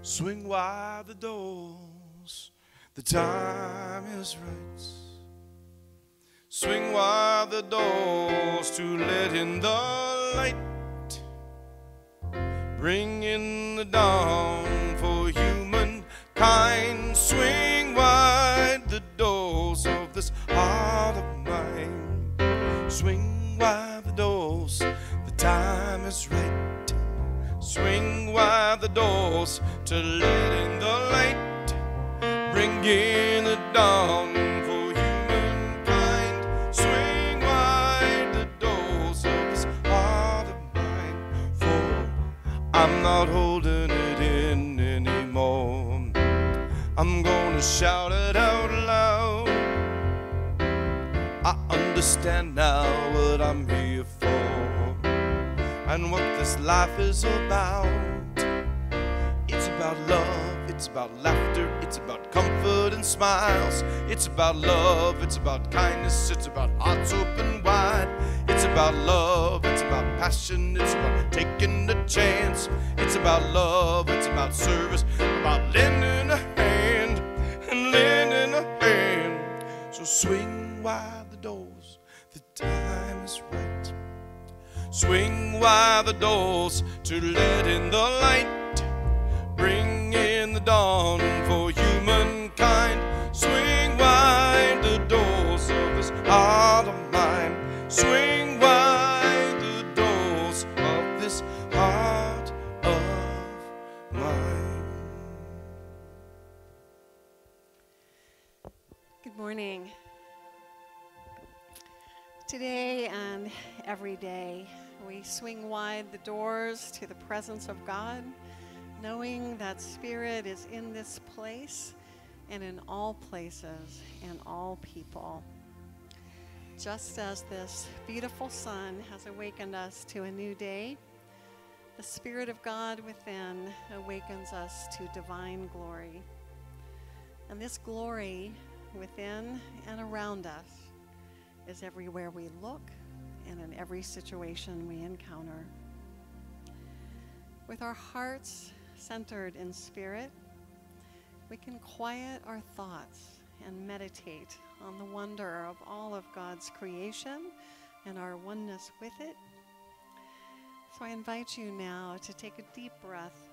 Swing wide the doors, the time is right. Swing wide the doors to let in the light. Bring in the dawn for humankind. Swing wide the doors of this heart of mine. Swing wide the doors, the time is right. Swing wide the doors to let in the light. Bring in the dawn for humankind. Swing wide the doors of this heart of mine. For I'm not holding it in anymore. I'm gonna shout it out loud. I understand now what I'm here for and what this life is about. It's about love, it's about laughter, it's about comfort and smiles. It's about love, it's about kindness, it's about hearts open wide. It's about love, it's about passion, it's about taking a chance. It's about love, it's about service, about lending a hand and lending a hand. So swing wide the doors, the time is right. Swing wide the doors to let in the light. Bring in the dawn for humankind. Swing wide the doors of this heart of mine. Swing wide the doors of this heart of mine. Good morning. Today and every day, we swing wide the doors to the presence of God, knowing that Spirit is in this place and in all places and all people. Just as this beautiful sun has awakened us to a new day, the Spirit of God within awakens us to divine glory. And this glory within and around us is everywhere we look and in every situation we encounter. With our hearts centered in Spirit, we can quiet our thoughts and meditate on the wonder of all of God's creation and our oneness with it. So I invite you now to take a deep breath,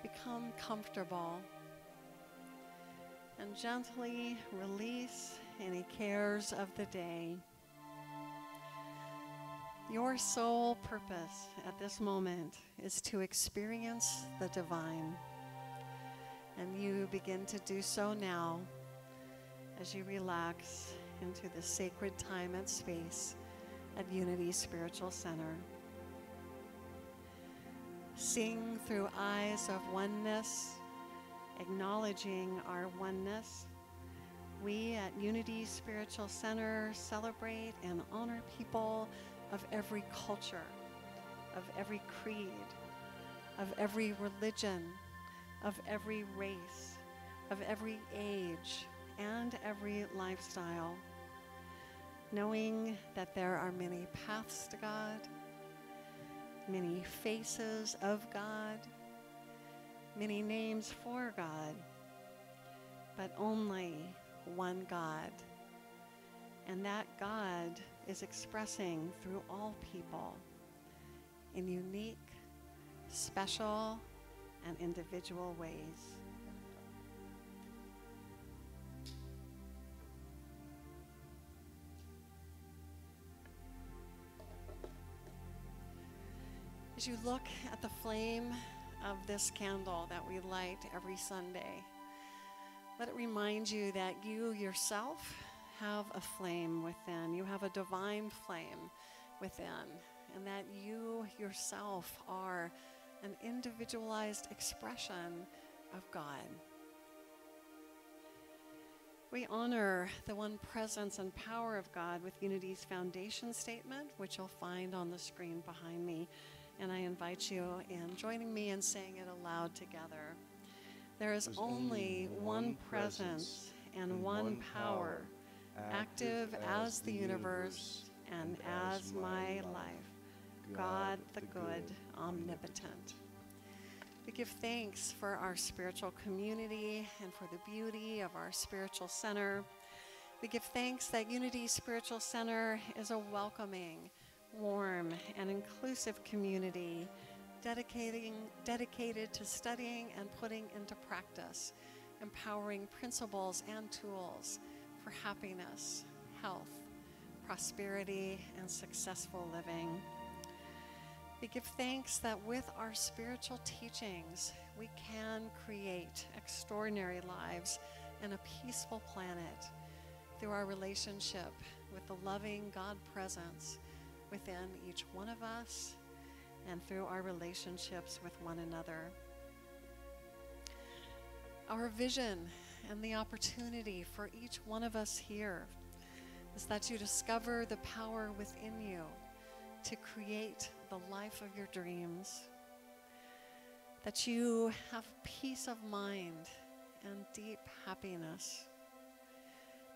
become comfortable, and gently release any cares of the day. Your sole purpose at this moment is to experience the divine. And you begin to do so now as you relax into the sacred time and space at Unity Spiritual Center. Sing through eyes of oneness, acknowledging our oneness. We at Unity Spiritual Center celebrate and honor people of every culture, of every creed, of every religion, of every race, of every age, and every lifestyle, knowing that there are many paths to God, many faces of God, many names for God, but only one God. And that God is expressing through all people in unique, special, and individual ways. As you look at the flame of this candle that we light every Sunday, let it remind you that you yourself have a flame within. You have a divine flame within, and that you yourself are an individualized expression of God. We honor the one presence and power of God with Unity's foundation statement, which you'll find on the screen behind me. And I invite you in joining me in saying it aloud together. There is only one presence and one power, active as the universe and as my life, God the good, omnipotent. We give thanks for our spiritual community and for the beauty of our spiritual center. We give thanks that Unity Spiritual Center is a welcoming, warm, and inclusive community dedicated to studying and putting into practice empowering principles and tools for happiness, health, prosperity, and successful living. We give thanks that with our spiritual teachings, we can create extraordinary lives and a peaceful planet through our relationship with the loving God presence within each one of us and through our relationships with one another. Our vision and the opportunity for each one of us here is that you discover the power within you to create the life of your dreams, that you have peace of mind and deep happiness,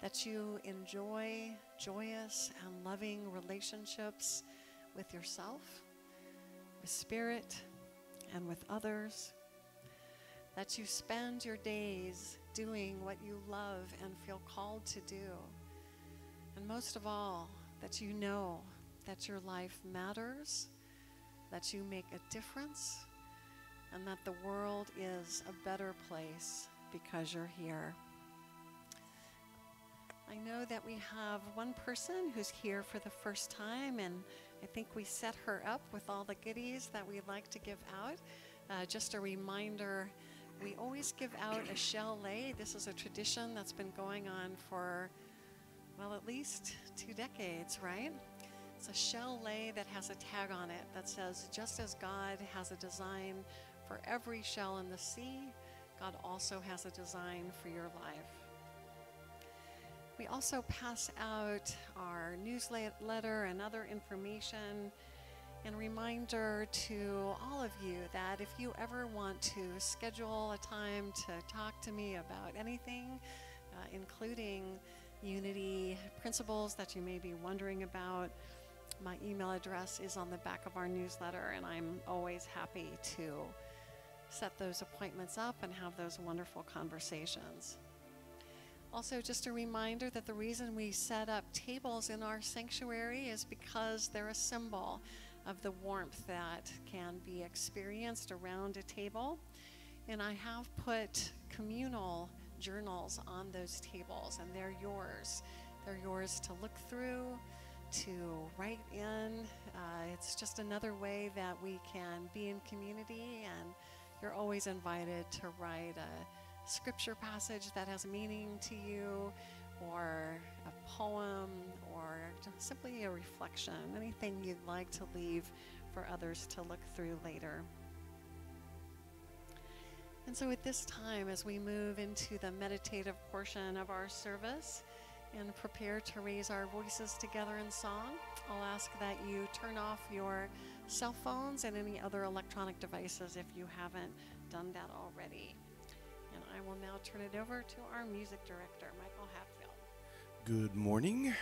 that you enjoy joyous and loving relationships with yourself, with spirit, and with others, that you spend your days doing what you love and feel called to do, and most of all, that you know that your life matters, that you make a difference, and that the world is a better place because you're here. I know that we have one person who's here for the first time, and I think we set her up with all the goodies that we'd like to give out. Just a reminder, we always give out a shell lei. This is a tradition that's been going on for, well, at least 2 decades, right? It's a shell lei that has a tag on it that says, just as God has a design for every shell in the sea, God also has a design for your life. We also pass out our newsletter and other information, and reminder to all of you that if you ever want to schedule a time to talk to me about anything, including Unity principles that you may be wondering about, my email address is on the back of our newsletter, and I'm always happy to set those appointments up and have those wonderful conversations. Also, just a reminder that the reason we set up tables in our sanctuary is because they're a symbol of the warmth that can be experienced around a table. And I have put communal journals on those tables, and they're yours. They're yours to look through, to write in. It's just another way that we can be in community, and you're always invited to write a scripture passage that has meaning to you, or a poem, or just simply a reflection, anything you'd like to leave for others to look through later. And so at this time, as we move into the meditative portion of our service and prepare to raise our voices together in song, I'll ask that you turn off your cell phones and any other electronic devices if you haven't done that already. And I will now turn it over to our music director, Michael Hatfield. Good morning.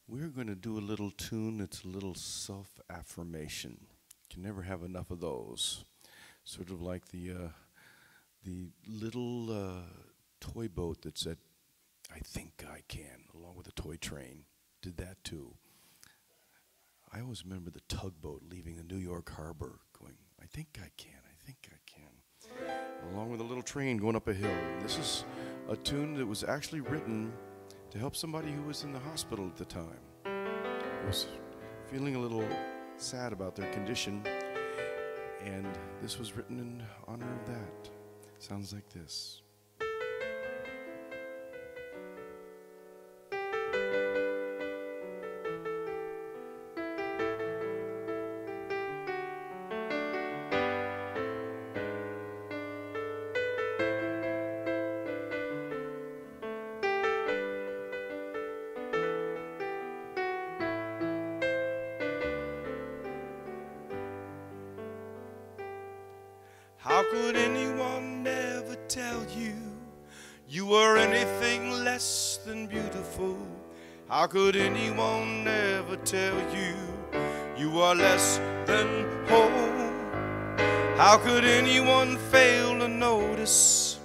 We're going to do a little tune that's a little self-affirmation. Can never have enough of those. Sort of like the little toy boat that said, I think I can, along with a toy train. Did that too. I always remember the tugboat leaving the New York harbor going, I think I can, I think I can. Along with a little train going up a hill. This is a tune that was actually written to help somebody who was in the hospital at the time. Was feeling a little sad about their condition, and this was written in honor of that. Sounds like this. How could anyone ever tell you you were anything less than beautiful? How could anyone ever tell you you are less than whole? How could anyone fail to notice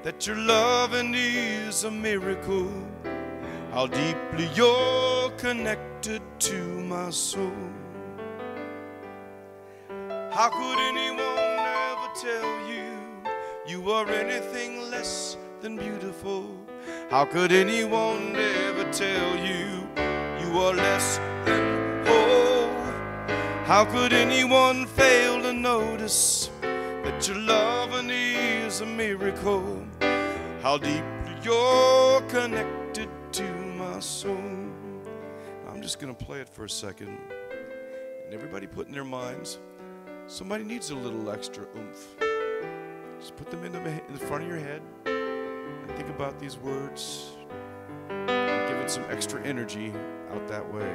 that your loving is a miracle? How deeply you're connected to my soul. How could anyone ever tell you you are anything less than beautiful? How could anyone ever tell you you are less than whole? How could anyone fail to notice that your loving is a miracle? How deeply you're connected to my soul. I'm just going to play it for a second. And everybody put in their minds, somebody needs a little extra oomph. Just put them in the front of your head and think about these words and give it some extra energy out that way.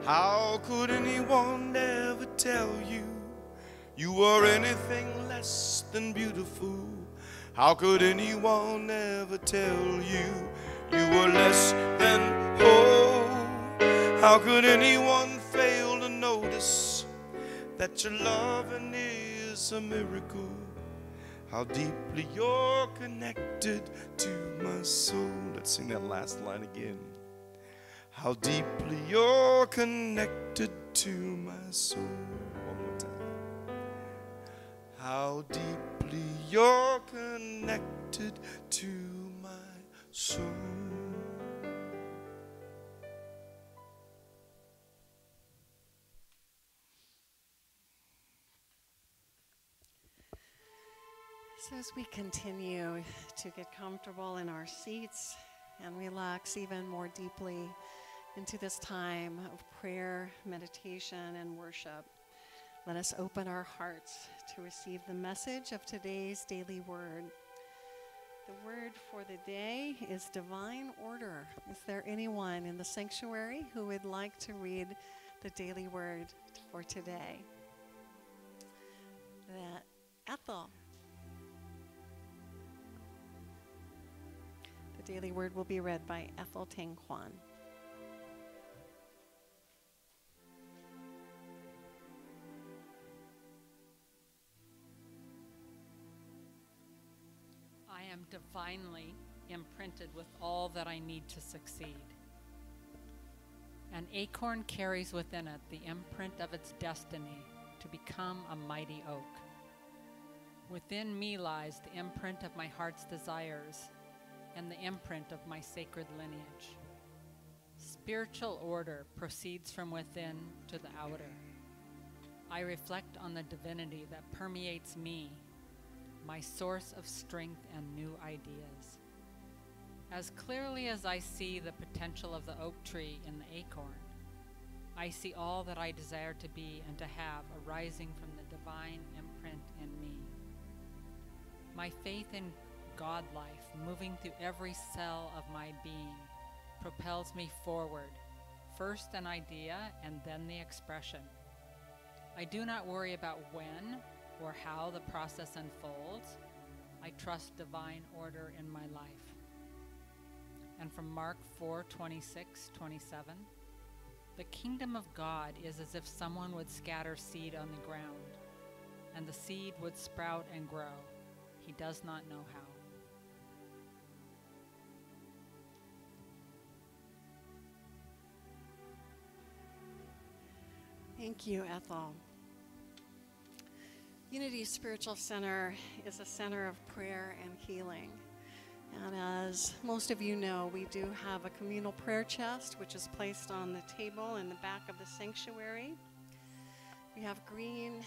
How could anyone ever tell you you are anything less than beautiful? How could anyone ever tell you you were less than whole? How could anyone fail to notice that your loving is a miracle? How deeply you're connected to my soul. Let's sing that last line again. How deeply you're connected to my soul. One more time. How deeply you're connected to my soul. So as we continue to get comfortable in our seats and relax even more deeply into this time of prayer, meditation, and worship, let us open our hearts to receive the message of today's daily word. The word for the day is divine order. Is there anyone in the sanctuary who would like to read the daily word for today? Ethel. The daily word will be read by Ethel Tang Kwan. I am divinely imprinted with all that I need to succeed. An acorn carries within it the imprint of its destiny to become a mighty oak. Within me lies the imprint of my heart's desires and the imprint of my sacred lineage. Spiritual order proceeds from within to the outer. I reflect on the divinity that permeates me, my source of strength and new ideas. As clearly as I see the potential of the oak tree in the acorn, I see all that I desire to be and to have arising from the divine imprint in me. My faith in God life, moving through every cell of my being, propels me forward, first an idea and then the expression. I do not worry about when or how the process unfolds. I trust divine order in my life. And from Mark 4:26-27, the kingdom of God is as if someone would scatter seed on the ground, and the seed would sprout and grow. He does not know how. Thank you, Ethel. Unity Spiritual Center is a center of prayer and healing. And as most of you know, we do have a communal prayer chest, which is placed on the table in the back of the sanctuary. We have green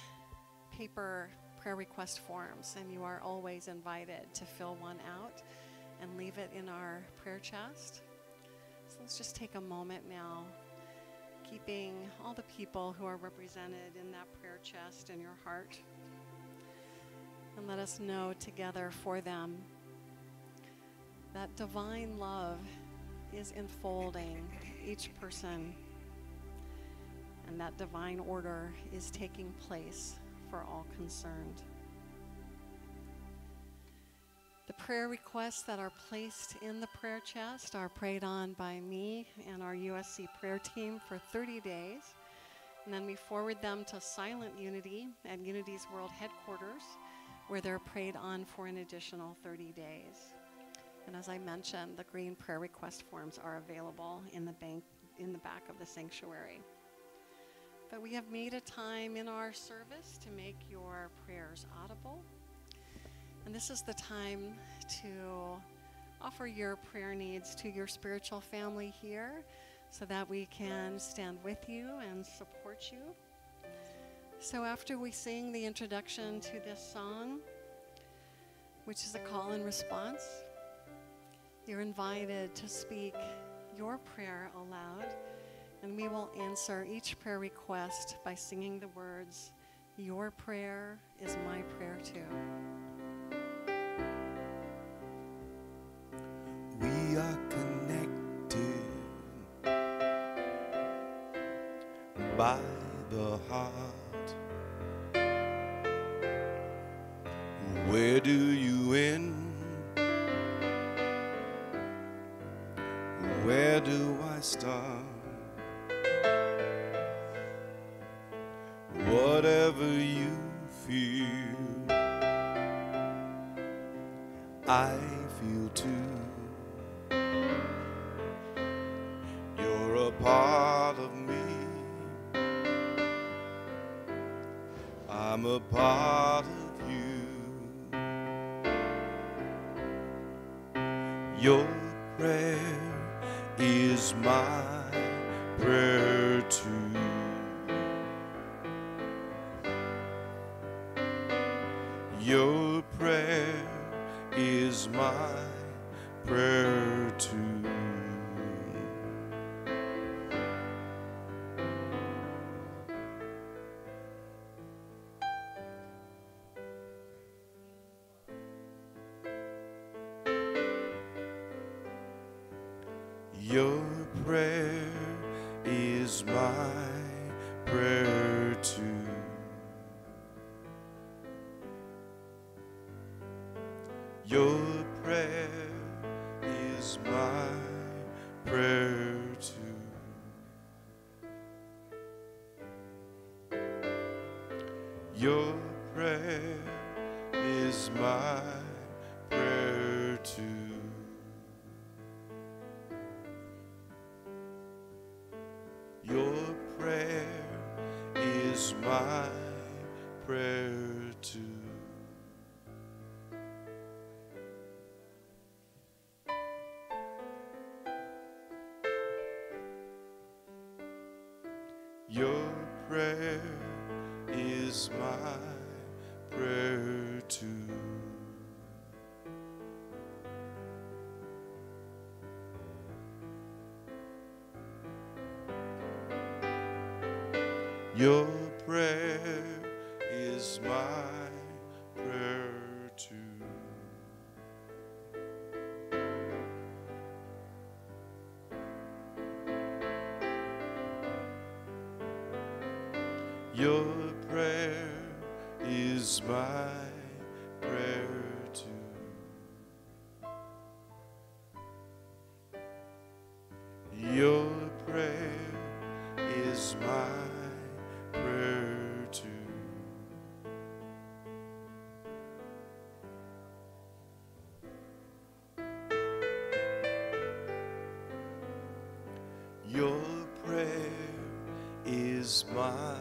paper prayer request forms, and you are always invited to fill one out and leave it in our prayer chest. So let's just take a moment now, keeping all the people who are represented in that prayer chest in your heart. And let us know together for them that divine love is enfolding each person, and that divine order is taking place for all concerned. The prayer requests that are placed in the prayer chest are prayed on by me and our USC prayer team for 30 days. And then we forward them to Silent Unity at Unity's World Headquarters, where they're prayed on for an additional 30 days. And as I mentioned, the green prayer request forms are available in the back of the sanctuary. But we have made a time in our service to make your prayers audible. And this is the time to offer your prayer needs to your spiritual family here so that we can stand with you and support you. So after we sing the introduction to this song, which is a call and response, you're invited to speak your prayer aloud, and we will answer each prayer request by singing the words, "Your prayer is my prayer too." We are connected by the heart. Where do you end? Where do I start? Whatever you feel, I feel too. You're a part of me. I'm a part of you. Your prayer is my prayer too. Your prayer is my prayer too. Your prayer is my prayer too. Your prayer is my prayer too. Your prayer is my prayer too. Your prayer is my prayer too. Your prayer is my prayer too. Your prayer is my prayer too. Your prayer is my prayer too. Your prayer is my prayer too. Your prayer is my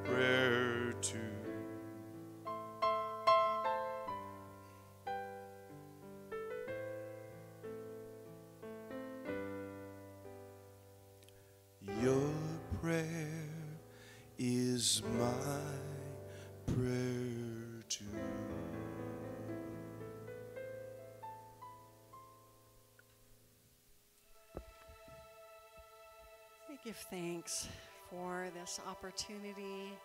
prayer too. Your prayer is my prayer too. We give thanks for this opportunity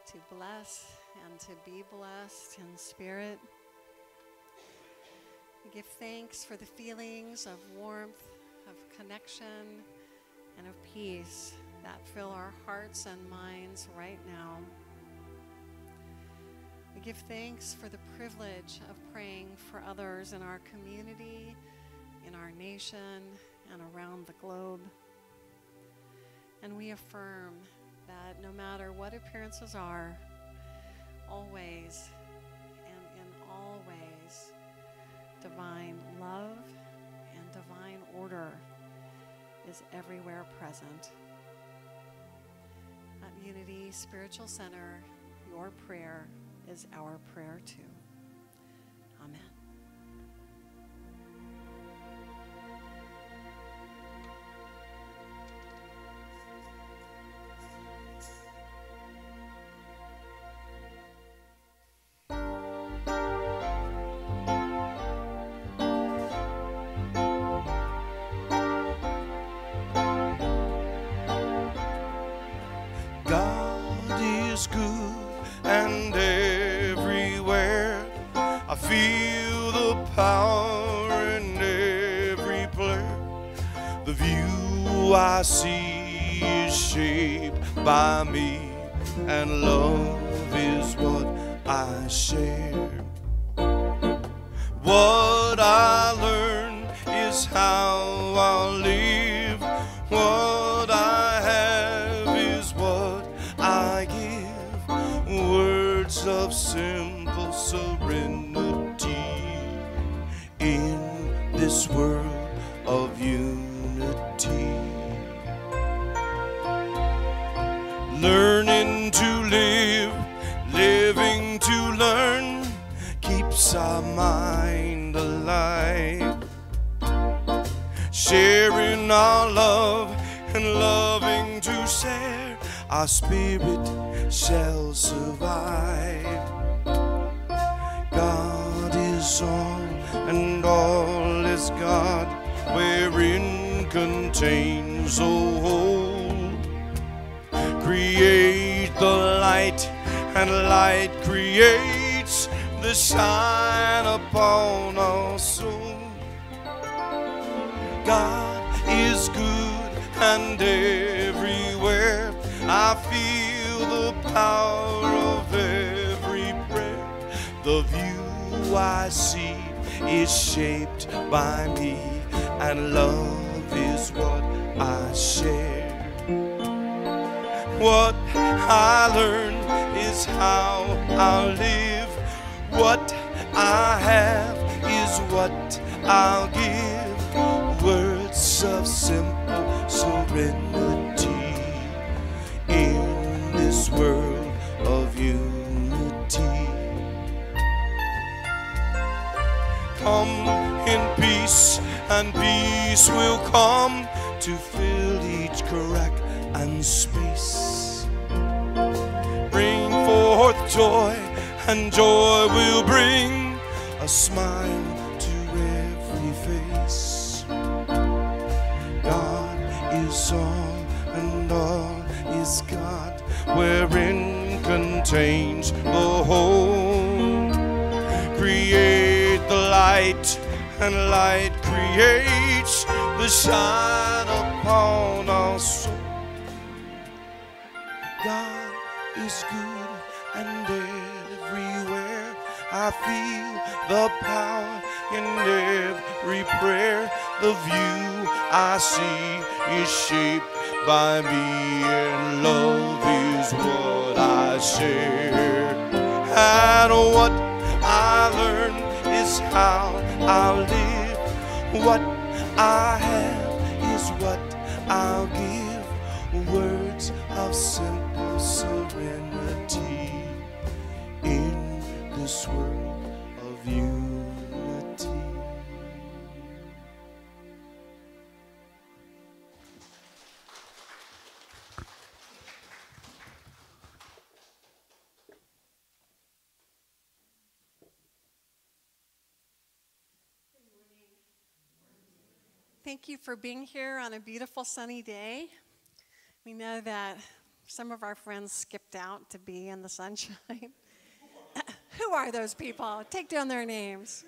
to bless and to be blessed in spirit. We give thanks for the feelings of warmth, of connection, and of peace that fill our hearts and minds right now. We give thanks for the privilege of praying for others in our community, in our nation, and around the globe. And we affirm that no matter what appearances are, always and in all ways, divine love and divine order is everywhere present. At Unity Spiritual Center, your prayer is our prayer too. Amen. God is good and everywhere. I feel the power in every prayer. The view I see is shaped by me, and love is what I share. What I learn is how I'll live. What I have is what I give. Words of simple serenity in this world of unity. Learning to live, living to learn, keeps our mind alive. Sharing our love and loving to share, our spirit shall survive. God is all and all is God, wherein contains the whole. Create the light, and light creates the shine upon our soul. God is good and everywhere. I feel the power of every prayer. The view I see is shaped by me, and love is what I share. What I learn is how I'll live. What I have is what I'll give. Words of simple serenity in this world of unity. Come in peace, and peace will come to fill each crack and space. Bring forth joy, and joy will bring a smile to every face. God is all and all is God, wherein contains the whole. Create the light, and light creates the shine upon our soul. God is good and everywhere. I feel the power in every prayer. The view I see is shaped by me, and love is what I share. And what I learn is how I'll live. What I have is what I'll give. Words of simple serenity in this world of unity. Thank you for being here on a beautiful sunny day. We know that some of our friends skipped out to be in the sunshine. Who are those people? Take down their names.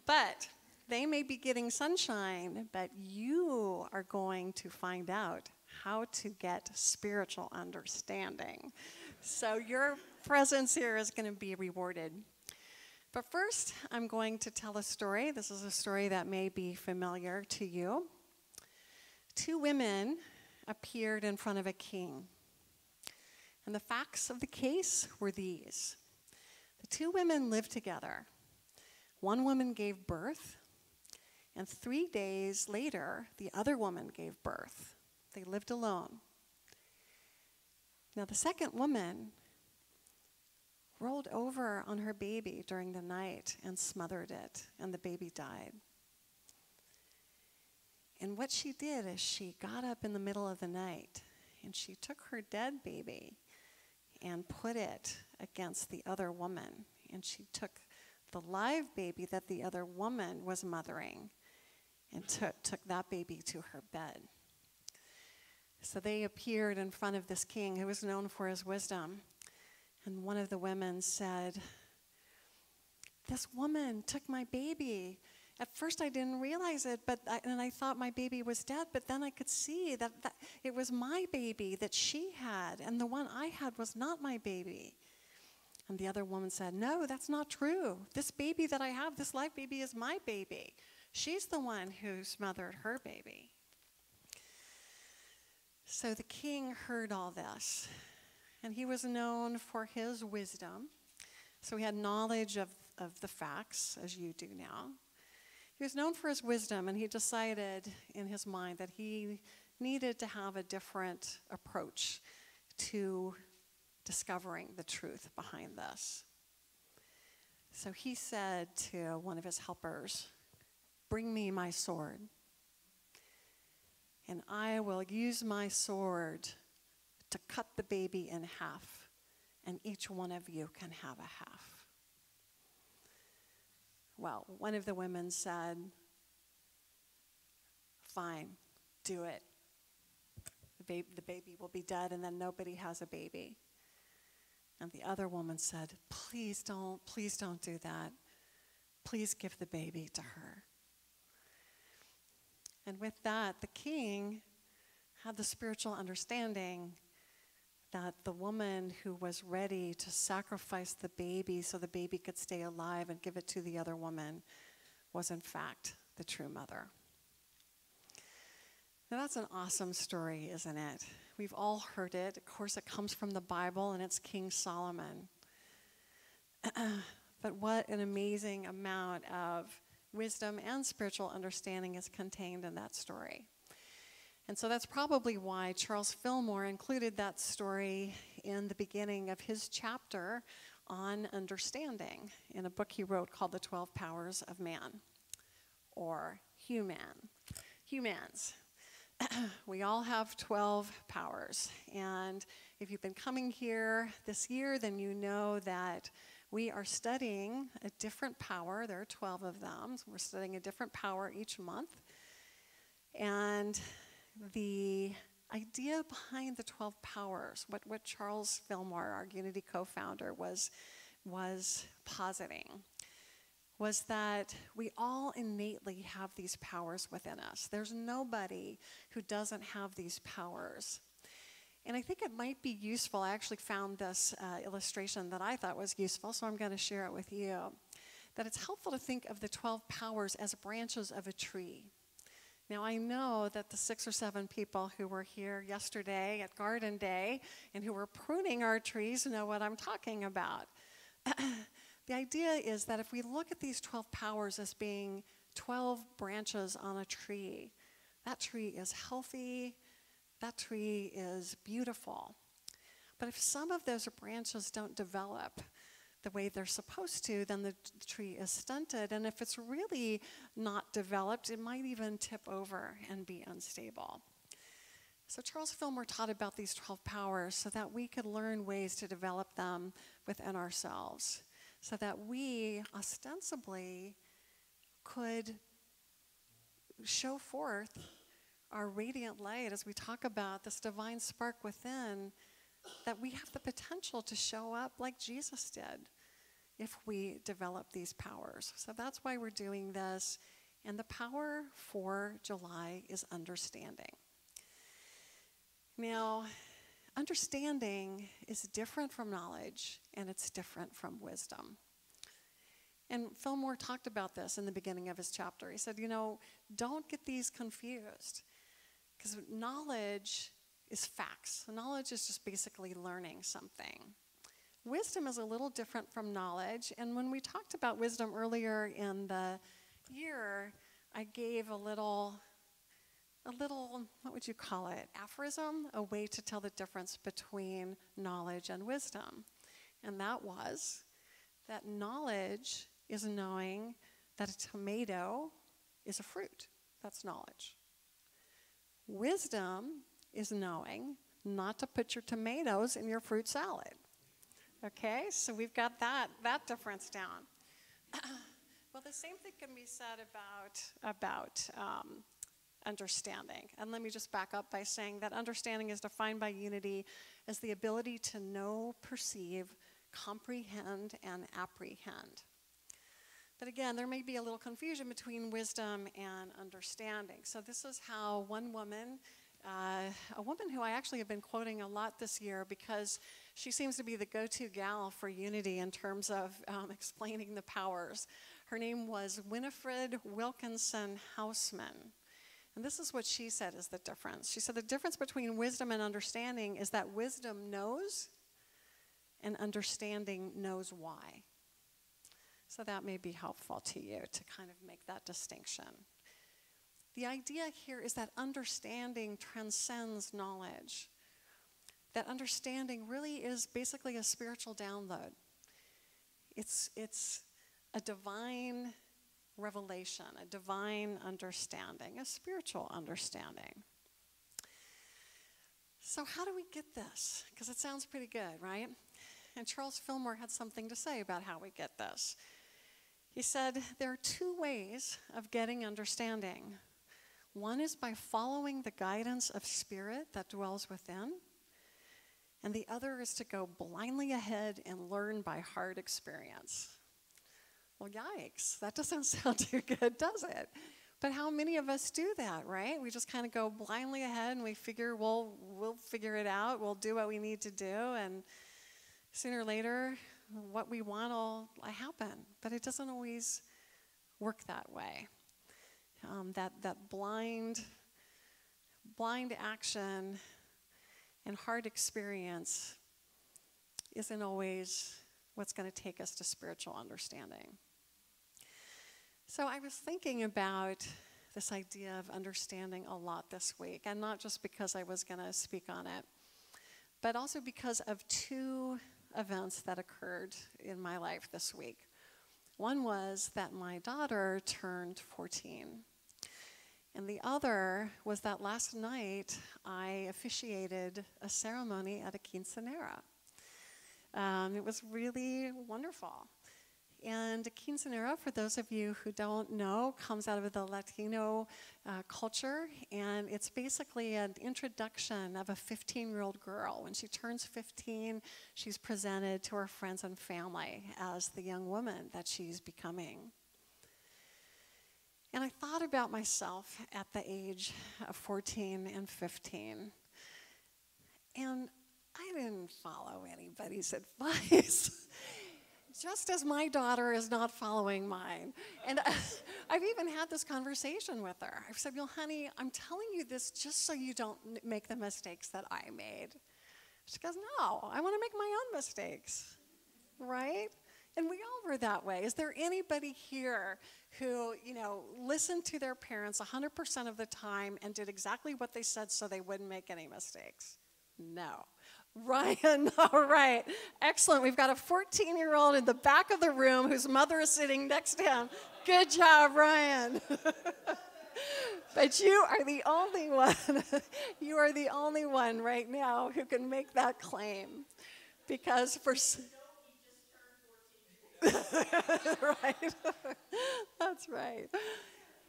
But they may be getting sunshine, but you are going to find out how to get spiritual understanding. So you're presence here is going to be rewarded. But first, I'm going to tell a story. This is a story that may be familiar to you. Two women appeared in front of a king. And the facts of the case were these. The two women lived together. One woman gave birth, and 3 days later, the other woman gave birth. They lived alone. Now, the second woman rolled over on her baby during the night and smothered it, and the baby died. And what she did is she got up in the middle of the night, and she took her dead baby and put it against the other woman. And she took the live baby that the other woman was mothering and took that baby to her bed. So they appeared in front of this king who was known for his wisdom. And one of the women said, "This woman took my baby. At first I didn't realize it, and I thought my baby was dead, but then I could see that it was my baby that she had, and the one I had was not my baby." And the other woman said, "No, that's not true. This baby that I have, this live baby, is my baby. She's the one who smothered her baby." So the king heard all this, and he was known for his wisdom. So he had knowledge of the facts, as you do now. He was known for his wisdom, and he decided in his mind that he needed to have a different approach to discovering the truth behind this. So he said to one of his helpers, "Bring me my sword, and I will use my sword to cut the baby in half, and each one of you can have a half." Well, one of the women said, "Fine, do it. The baby will be dead, and then nobody has a baby." And the other woman said, please don't do that. Please give the baby to her." And with that, the king had the spiritual understanding that the woman who was ready to sacrifice the baby so the baby could stay alive and give it to the other woman was in fact the true mother. Now that's an awesome story, isn't it? We've all heard it. Of course, it comes from the Bible, and it's King Solomon. But what an amazing amount of wisdom and spiritual understanding is contained in that story. And so that's probably why Charles Fillmore included that story in the beginning of his chapter on understanding in a book he wrote called The 12 Powers of Man, or humans. We all have 12 powers. And if you've been coming here this year, then you know that we are studying a different power. There are 12 of them. So we're studying a different power each month. And the idea behind the 12 powers, what Charles Fillmore, our Unity co-founder, was positing, was that we all innately have these powers within us. There's nobody who doesn't have these powers. And I think it might be useful. I actually found this illustration that I thought was useful, so I'm going to share it with you. That it's helpful to think of the 12 powers as branches of a tree. Now, I know that the 6 or 7 people who were here yesterday at Garden Day and who were pruning our trees know what I'm talking about. The idea is that if we look at these 12 powers as being 12 branches on a tree, that tree is healthy, that tree is beautiful. But if some of those branches don't develop the way they're supposed to, then the tree is stunted. And if it's really not developed, it might even tip over and be unstable. So Charles Fillmore taught about these 12 powers so that we could learn ways to develop them within ourselves, so that we ostensibly could show forth our radiant light as we talk about this divine spark within, that we have the potential to show up like Jesus did if we develop these powers. So that's why we're doing this. And the power for July is understanding. Now, understanding is different from knowledge, and it's different from wisdom. And Fillmore talked about this in the beginning of his chapter. He said, don't get these confused, because knowledge is facts. Knowledge is just basically learning something. Wisdom is a little different from knowledge, and when we talked about wisdom earlier in the year, I gave a little, what would you call it, aphorism, a way to tell the difference between knowledge and wisdom. And that was that knowledge is knowing that a tomato is a fruit. That's knowledge. Wisdom is knowing not to put your tomatoes in your fruit salad. Okay, so we've got that difference down. Well, the same thing can be said about understanding. And let me just back up by saying that understanding is defined by unity as the ability to know, perceive, comprehend, and apprehend. But again, there may be a little confusion between wisdom and understanding. So this is how one woman, a woman who I actually have been quoting a lot this year because she seems to be the go-to gal for unity in terms of explaining the powers. Her name was Winifred Wilkinson Hausman. And this is what she said is the difference. She said the difference between wisdom and understanding is that wisdom knows and understanding knows why. So that may be helpful to you to kind of make that distinction. The idea here is that understanding transcends knowledge. That understanding really is basically a spiritual download. It's a divine revelation, a divine understanding, a spiritual understanding. So how do we get this? Because it sounds pretty good, right? And Charles Fillmore had something to say about how we get this. He said, there are two ways of getting understanding. One is by following the guidance of spirit that dwells within, and the other is to go blindly ahead and learn by hard experience. Well, yikes, that doesn't sound too good, does it? But how many of us do that, right? We just kind of go blindly ahead and we figure we'll figure it out, we'll do what we need to do, and sooner or later, what we want will happen. But it doesn't always work that way. That blind action and hard experience isn't always what's going to take us to spiritual understanding. So I was thinking about this idea of understanding a lot this week, and not just because I was going to speak on it, but also because of two events that occurred in my life this week. One was that my daughter turned 14. And the other was that last night I officiated a ceremony at a quinceanera. It was really wonderful. And a quinceanera, for those of you who don't know, comes out of the Latino culture, and it's basically an introduction of a 15-year-old girl. When she turns 15, she's presented to her friends and family as the young woman that she's becoming. And I thought about myself at the age of 14 and 15, and I didn't follow anybody's advice. Just as my daughter is not following mine. And I've even had this conversation with her. I've said, well, honey, I'm telling you this just so you don't make the mistakes that I made. She goes, no, I want to make my own mistakes, right? And we all were that way. Is there anybody here who, listened to their parents 100% of the time and did exactly what they said so they wouldn't make any mistakes? No. Ryan, all right. Excellent. We've got a 14-year-old in the back of the room whose mother is sitting next to him. Good job, Ryan. But you are the only one. You are the only one right now who can make that claim. Because for... Right. That's right.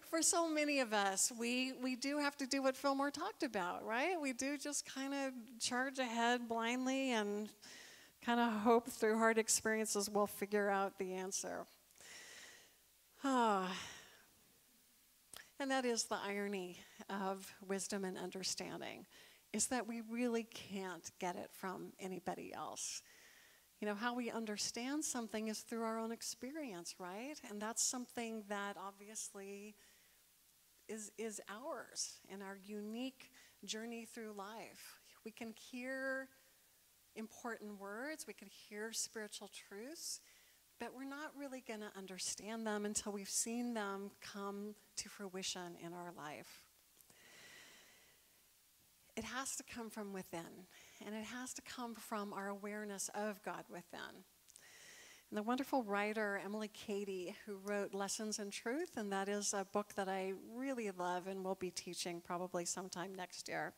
For so many of us, we do have to do what Fillmore talked about, right? We do just kind of charge ahead blindly and kind of hope through hard experiences we'll figure out the answer. And that is the irony of wisdom and understanding. is that we really can't get it from anybody else. You know, how we understand something is through our own experience, right? And that's something that obviously is ours in our unique journey through life. We can hear important words, we can hear spiritual truths, but we're not really going to understand them until we've seen them come to fruition in our life. It has to come from within, and it has to come from our awareness of God within. And the wonderful writer Emily Cady, who wrote Lessons in Truth, and that is a book that I really love and will be teaching probably sometime next year.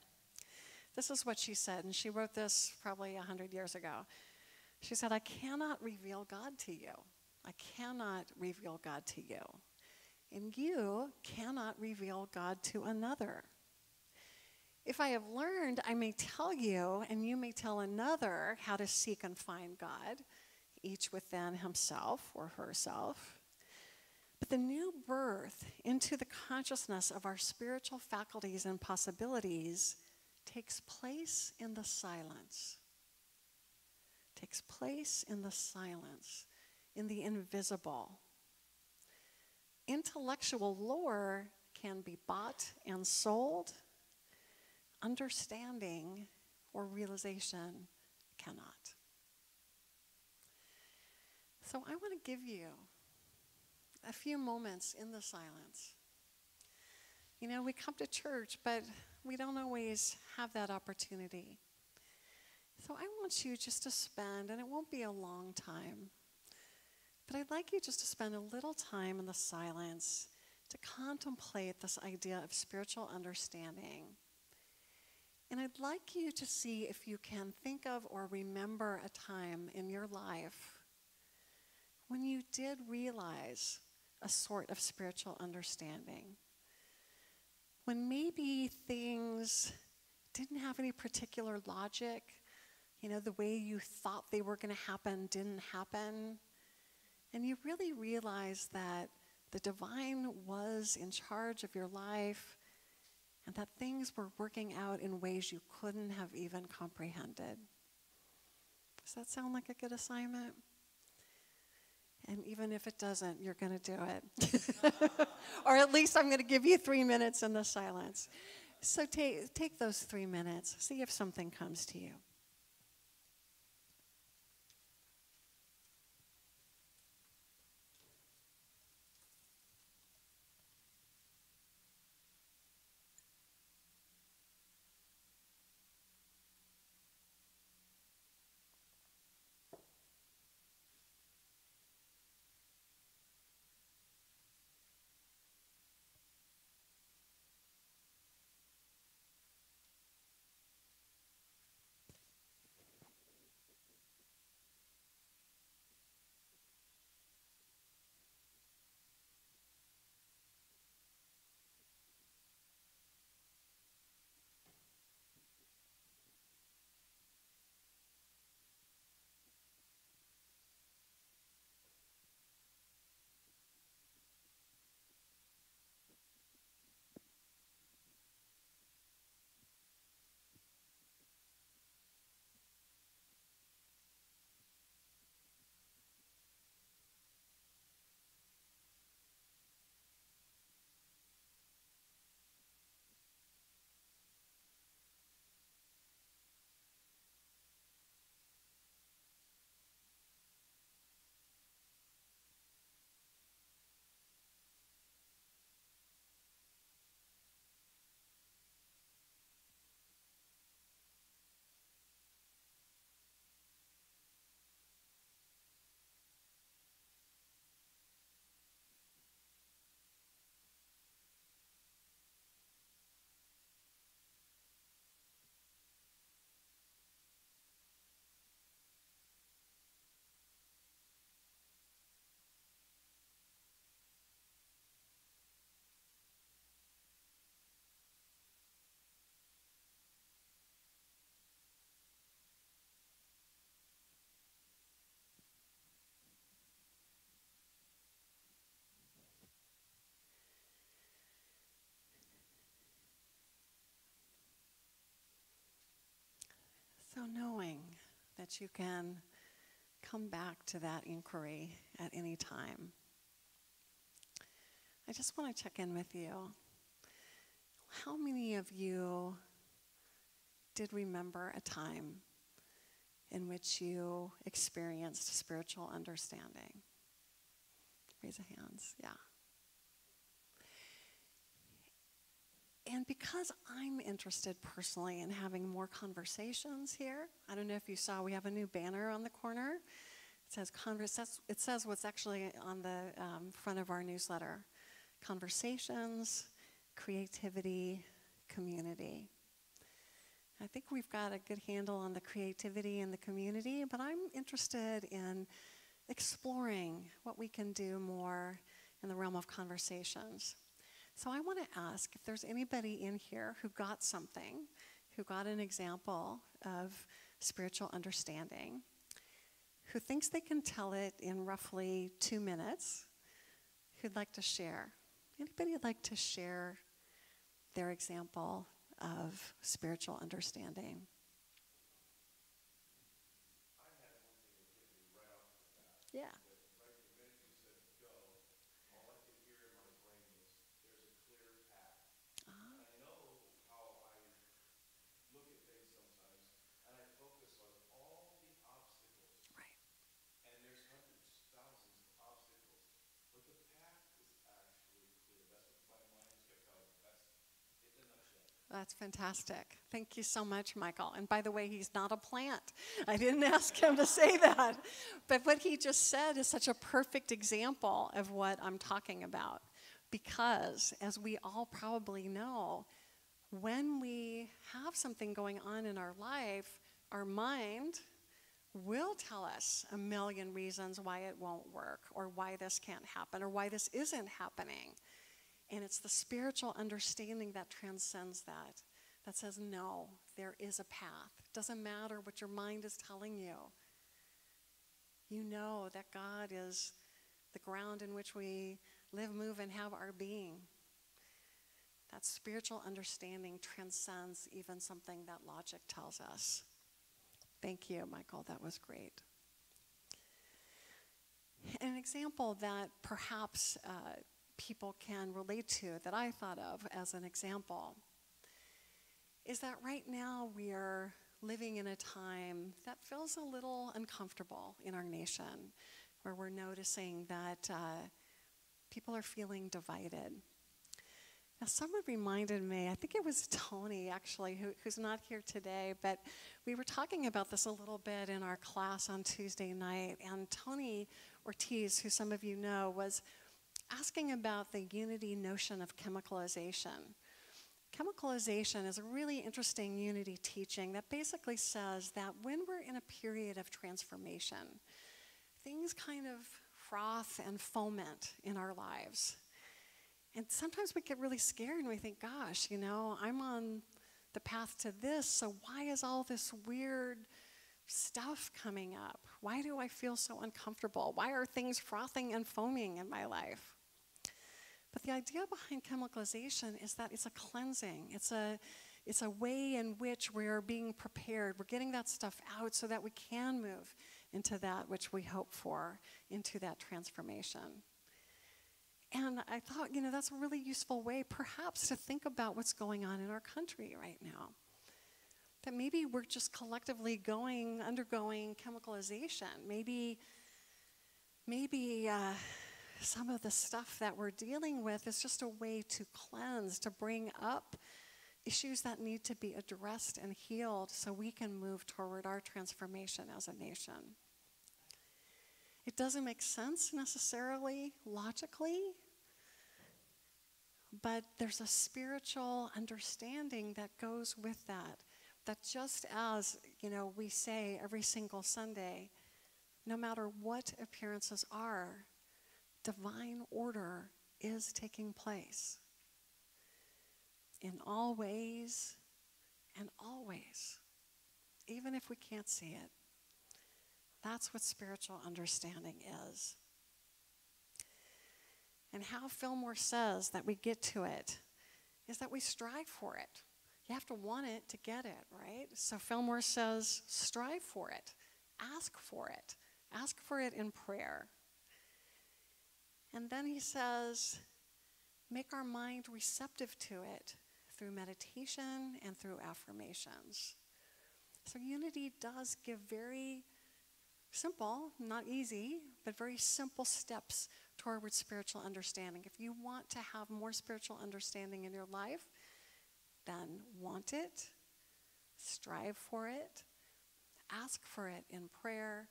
This is what she said, and she wrote this probably 100 years ago. She said, "I cannot reveal God to you. I cannot reveal God to you. And you cannot reveal God to another. If I have learned, I may tell you, and you may tell another how to seek and find God, each within himself or herself. But the new birth into the consciousness of our spiritual faculties and possibilities takes place in the silence. Takes place in the silence, in the invisible. Intellectual lore can be bought and sold. Understanding or realization cannot." So I want to give you a few moments in the silence. You know, we come to church, but we don't always have that opportunity. So I want you just to spend, and it won't be a long time, but I'd like you just to spend a little time in the silence to contemplate this idea of spiritual understanding. And I'd like you to see if you can think of or remember a time in your life when you did realize a sort of spiritual understanding. When maybe things didn't have any particular logic, you know, the way you thought they were going to happen didn't happen, and you really realized that the divine was in charge of your life and that things were working out in ways you couldn't have even comprehended. Does that sound like a good assignment? And even if it doesn't, you're going to do it. Or at least I'm going to give you 3 minutes in the silence. So take those 3 minutes. See if something comes to you. knowing that you can come back to that inquiry at any time. I just want to check in with you. How many of you did remember a time in which you experienced spiritual understanding? Raise your hands, yeah. And because I'm interested personally in having more conversations here, I don't know if you saw, we have a new banner on the corner. It says what's actually on the front of our newsletter. Conversations, creativity, community. I think we've got a good handle on the creativity and the community, but I'm interested in exploring what we can do more in the realm of conversations. So I want to ask if there's anybody in here who got something, who got an example of spiritual understanding, who thinks they can tell it in roughly 2 minutes, who'd like to share. Anybody would like to share their example of spiritual understanding? I had one thing that hit me right off the bat. Yeah. Right the minute you said go, all I could hear in my brain was, there's a clear path. And I know how I look at things sometimes, and I focus on all the obstacles. Right. And there's hundreds, thousands of obstacles. But the path is actually clear. That's what my mind just kept telling me. That's it in a nutshell. That's fantastic. Thank you so much, Michael. And by the way, he's not a plant. I didn't ask him to say that. But what he just said is such a perfect example of what I'm talking about. Because, as we all probably know, when we have something going on in our life, our mind will tell us a million reasons why it won't work, or why this can't happen, or why this isn't happening. And it's the spiritual understanding that transcends that, that says, no, there is a path. It doesn't matter what your mind is telling you. You know that God is the ground in which we live, move, and have our being. That spiritual understanding transcends even something that logic tells us. Thank you, Michael. That was great. An example that perhaps people can relate to, that I thought of as an example, is that right now we are living in a time that feels a little uncomfortable in our nation, where we're noticing that people are feeling divided. Now, someone reminded me, I think it was Tony actually, who's not here today, but we were talking about this a little bit in our class on Tuesday night, and Tony Ortiz, who some of you know, was asking about the unity notion of chemicalization. Chemicalization is a really interesting unity teaching that basically says that when we're in a period of transformation, things kind of froth and foment in our lives. And sometimes we get really scared and we think, gosh, you know, I'm on the path to this, so why is all this weird stuff coming up? Why do I feel so uncomfortable? Why are things frothing and foaming in my life? But the idea behind chemicalization is that it's a cleansing. It's a way in which we're being prepared. We're getting that stuff out so that we can move into that which we hope for, into that transformation. And I thought, you know, that's a really useful way perhaps to think about what's going on in our country right now. That maybe we're just collectively undergoing chemicalization. Maybe some of the stuff that we're dealing with is just a way to cleanse, to bring up issues that need to be addressed and healed so we can move toward our transformation as a nation. It doesn't make sense necessarily logically, but there's a spiritual understanding that goes with that. That just as, you know, we say every single Sunday, no matter what appearances are, divine order is taking place in all ways and always, even if we can't see it. That's what spiritual understanding is. And how Fillmore says that we get to it is that we strive for it. You have to want it to get it, right? So Fillmore says, strive for it. Ask for it. Ask for it in prayer. And then he says, make our mind receptive to it through meditation and through affirmations. So unity does give very simple, not easy, but very simple steps toward spiritual understanding. If you want to have more spiritual understanding in your life, then want it, strive for it, ask for it in prayer,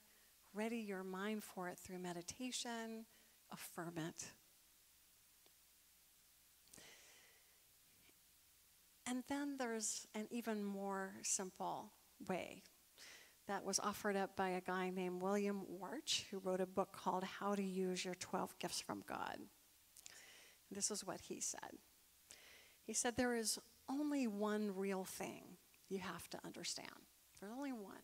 ready your mind for it through meditation, affirm it. And then there's an even more simple way that was offered up by a guy named William Warch, who wrote a book called How to Use Your 12 Gifts from God. This is what he said. He said, there is only one real thing you have to understand. There's only one.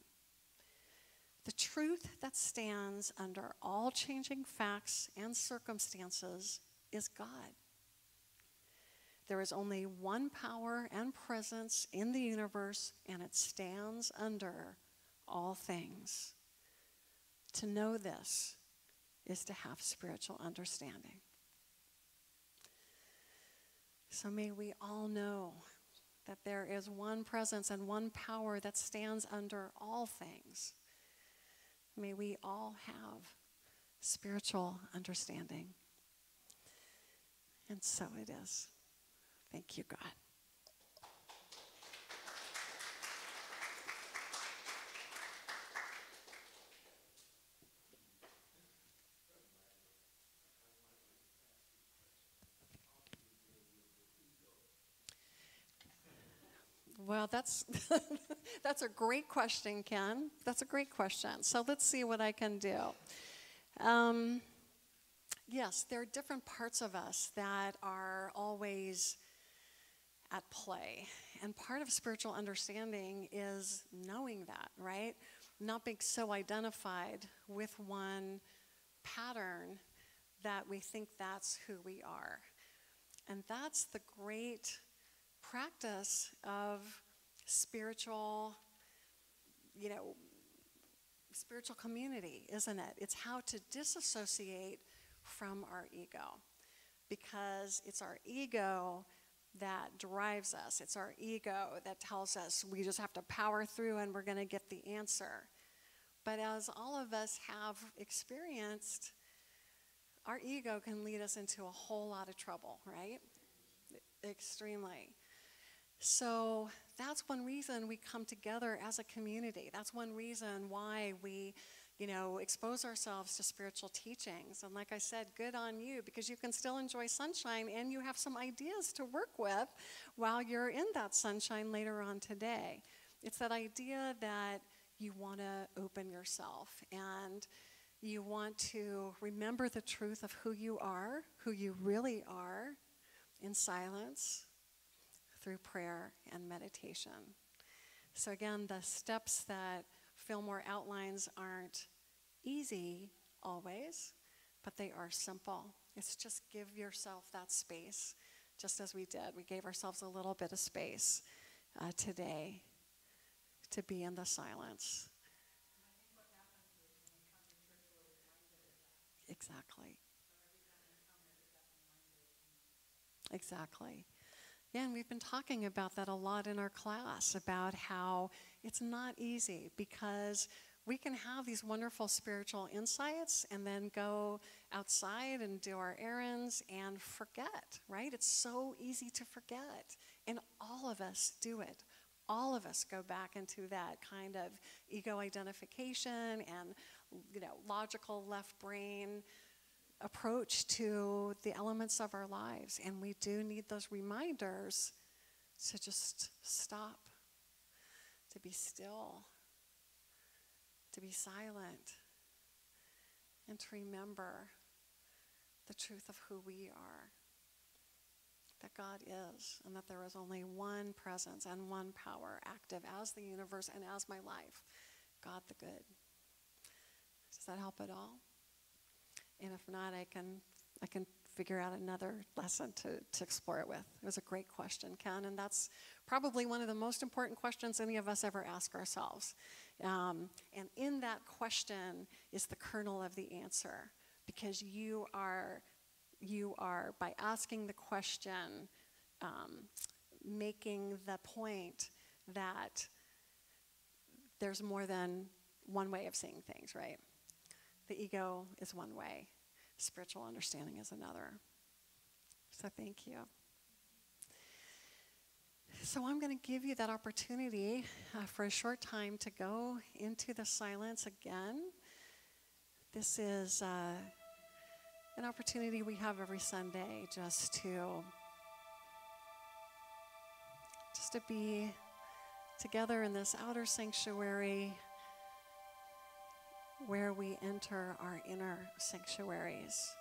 The truth that stands under all changing facts and circumstances is God. There is only one power and presence in the universe, and it stands under all things. To know this is to have spiritual understanding. So may we all know that there is one presence and one power that stands under all things. May we all have spiritual understanding. And so it is. Thank you, God. Well, that's that's a great question, Ken. That's a great question. So let's see what I can do. Yes, there are different parts of us that are always at play. And part of spiritual understanding is knowing that, right? Not being so identified with one pattern that we think that's who we are. And that's the great practice of spiritual community, isn't it? It's how to disassociate from our ego, because it's our ego that drives us. It's our ego that tells us we just have to power through and we're going to get the answer. But as all of us have experienced, our ego can lead us into a whole lot of trouble, right? Extremely. So that's one reason we come together as a community. That's one reason why we, expose ourselves to spiritual teachings. And like I said, good on you, because you can still enjoy sunshine and you have some ideas to work with while you're in that sunshine later on today. It's that idea that you want to open yourself and you want to remember the truth of who you are, who you really are, in silence, through prayer and meditation. So again, the steps that Fillmore outlines aren't easy always, but they are simple. It's just give yourself that space, just as we did. We gave ourselves a little bit of space today to be in the silence. Exactly. Exactly. Yeah, and we've been talking about that a lot in our class, about how it's not easy, because we can have these wonderful spiritual insights and then go outside and do our errands and forget, right? It's so easy to forget. And all of us do it. All of us go back into that kind of ego identification and, logical left brain approach to the elements of our lives. And we do need those reminders to just stop, to be still, to be silent, and to remember the truth of who we are, that God is, and that there is only one presence and one power active as the universe and as my life, God the good. Does that help at all? And if not, I can figure out another lesson to explore it with. It was a great question, Ken, and that's probably one of the most important questions any of us ever ask ourselves. And in that question is the kernel of the answer, because you are, by asking the question, making the point that there's more than one way of seeing things, right? The ego is one way. Spiritual understanding is another. So thank you. So I'm going to give you that opportunity for a short time to go into the silence again. This is an opportunity we have every Sunday just to be together in this outer sanctuary where we enter our inner sanctuaries.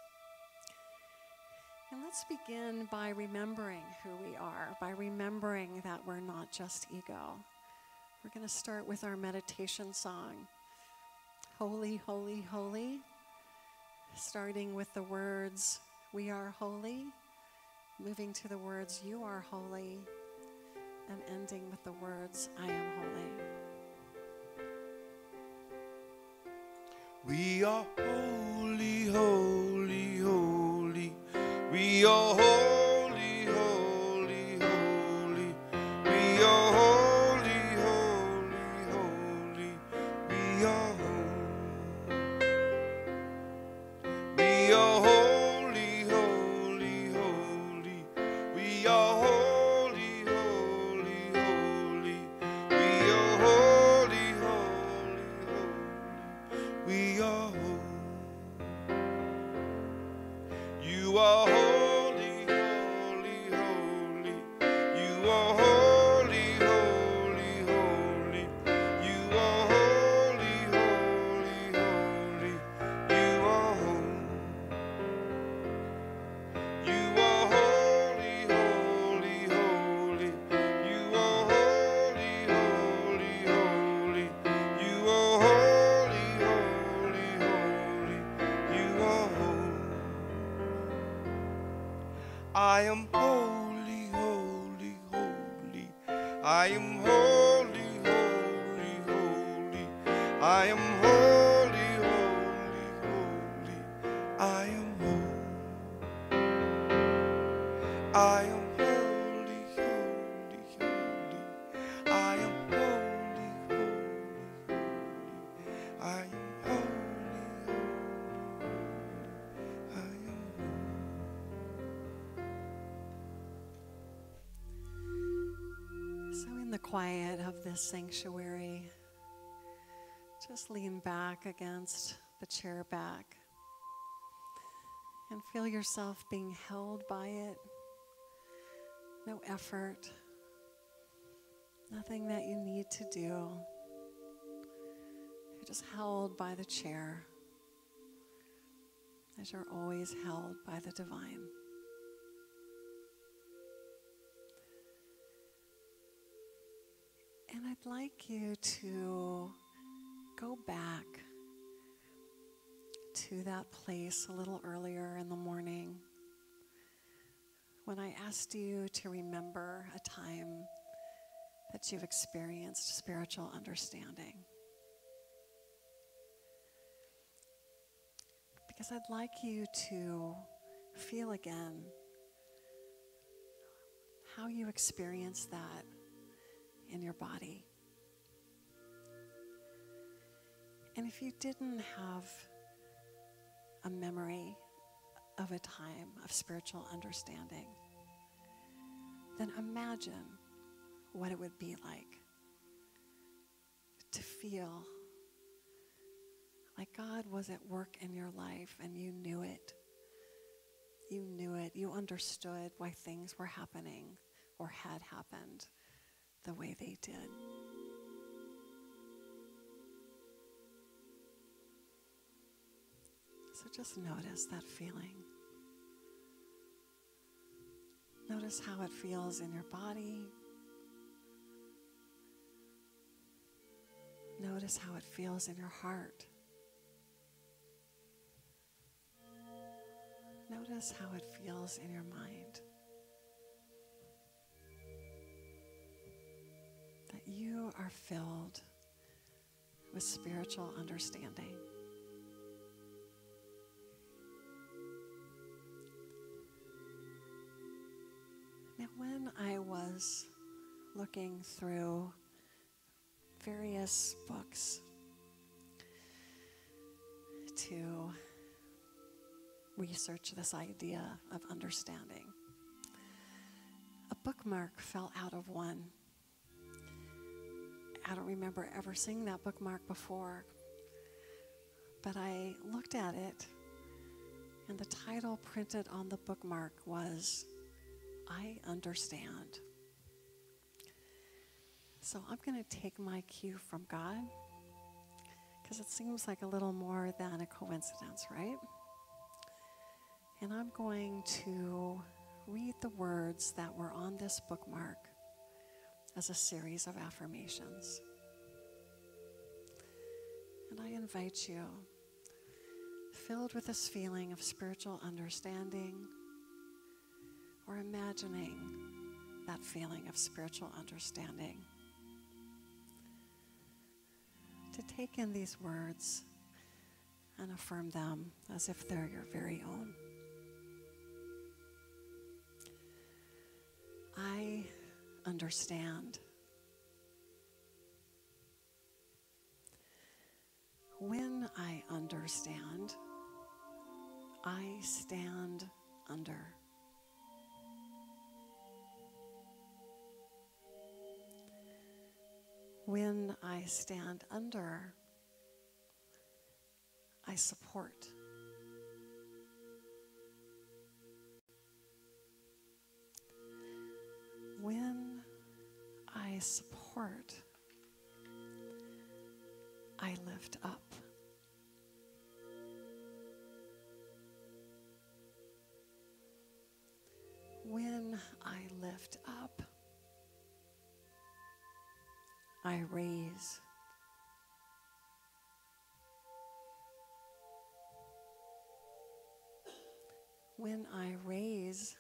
And let's begin by remembering who we are, by remembering that we're not just ego. We're going to start with our meditation song, Holy, Holy, Holy, starting with the words, we are holy, moving to the words, you are holy, and ending with the words, I am holy. We are holy, holy, holy. We are holy, holy, holy. We are holy, holy, holy. We are holy. We are holy, holy, holy. We are holy, holy, holy. We are holy, holy, holy. We are holy. You are holy, holy, holy. You are holy, holy, holy. You are holy, holy, holy. You are holy. You are holy, holy, holy. You are holy, holy, holy. You are holy, holy, holy. You are holy. I am holy, holy, holy. I am holy, holy, holy. I am holy, holy, holy. I am holy. I am holy, holy, holy. I am holy, holy, holy. I am holy, holy, holy. I am holy. So in the quiet of this sanctuary, just lean back against the chair back and feel yourself being held by it. No effort, nothing that you need to do. You're just held by the chair as you're always held by the divine. And I'd like you to go back to that place a little earlier in the morning when I asked you to remember a time that you've experienced spiritual understanding. Because I'd like you to feel again how you experienced that in your body. And if you didn't have a memory of a time of spiritual understanding, then imagine what it would be like to feel like God was at work in your life and you knew it. You knew it. You understood why things were happening or had happened the way they did. So just notice that feeling. Notice how it feels in your body. Notice how it feels in your heart. Notice Notice how it feels in your mind. That you are filled with spiritual understanding. Now, when I was looking through various books to research this idea of understanding, a bookmark fell out of one. I don't remember ever seeing that bookmark before, but I looked at it, and the title printed on the bookmark was, I Understand. So I'm going to take my cue from God, because it seems like a little more than a coincidence, right? And I'm going to read the words that were on this bookmark as a series of affirmations. And I invite you, filled with this feeling of spiritual understanding, or imagining that feeling of spiritual understanding, to take in these words and affirm them as if they're your very own. I understand. When I understand, I stand under. When I stand under, I support. When I support, I lift up. When I lift up, I raise. When I raise,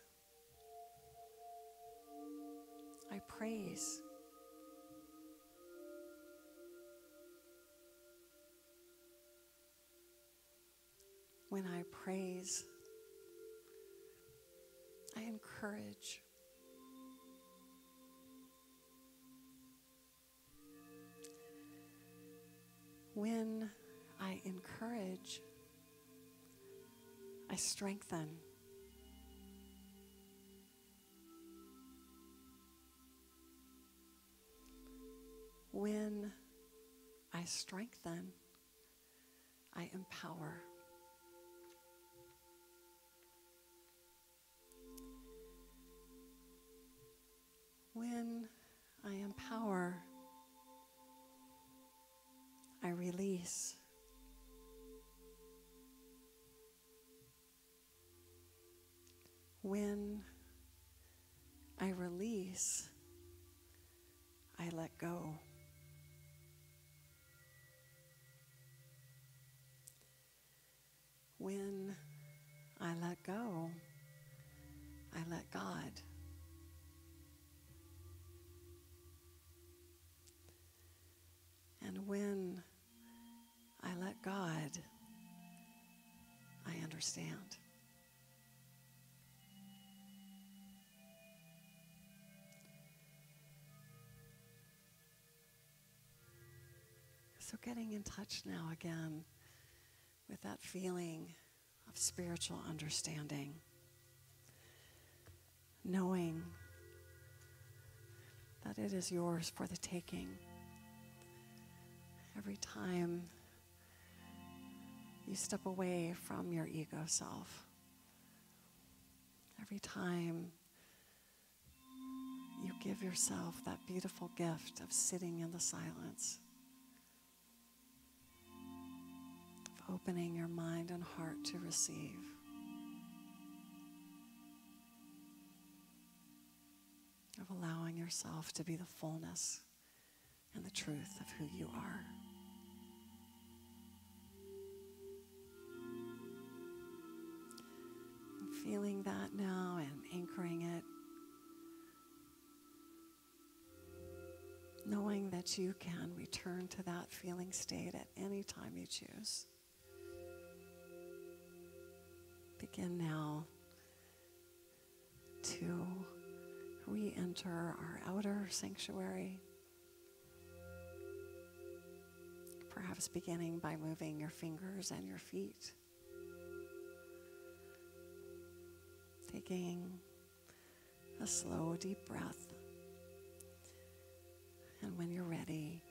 I praise. When I praise, I encourage. When I encourage, I strengthen. When I strengthen, I empower. When I empower, I release. When I release, I let go. When I let go, I let God. And when I let God, I understand. So getting in touch now again with that feeling of spiritual understanding, knowing that it is yours for the taking. Every time you step away from your ego self, every time you give yourself that beautiful gift of sitting in the silence, of opening your mind and heart to receive, of allowing yourself to be the fullness and the truth of who you are. Feeling that now and anchoring it. Knowing that you can return to that feeling state at any time you choose. Begin now to re-enter our outer sanctuary. Perhaps beginning by moving your fingers and your feet. Taking a slow, deep breath. And when you're ready,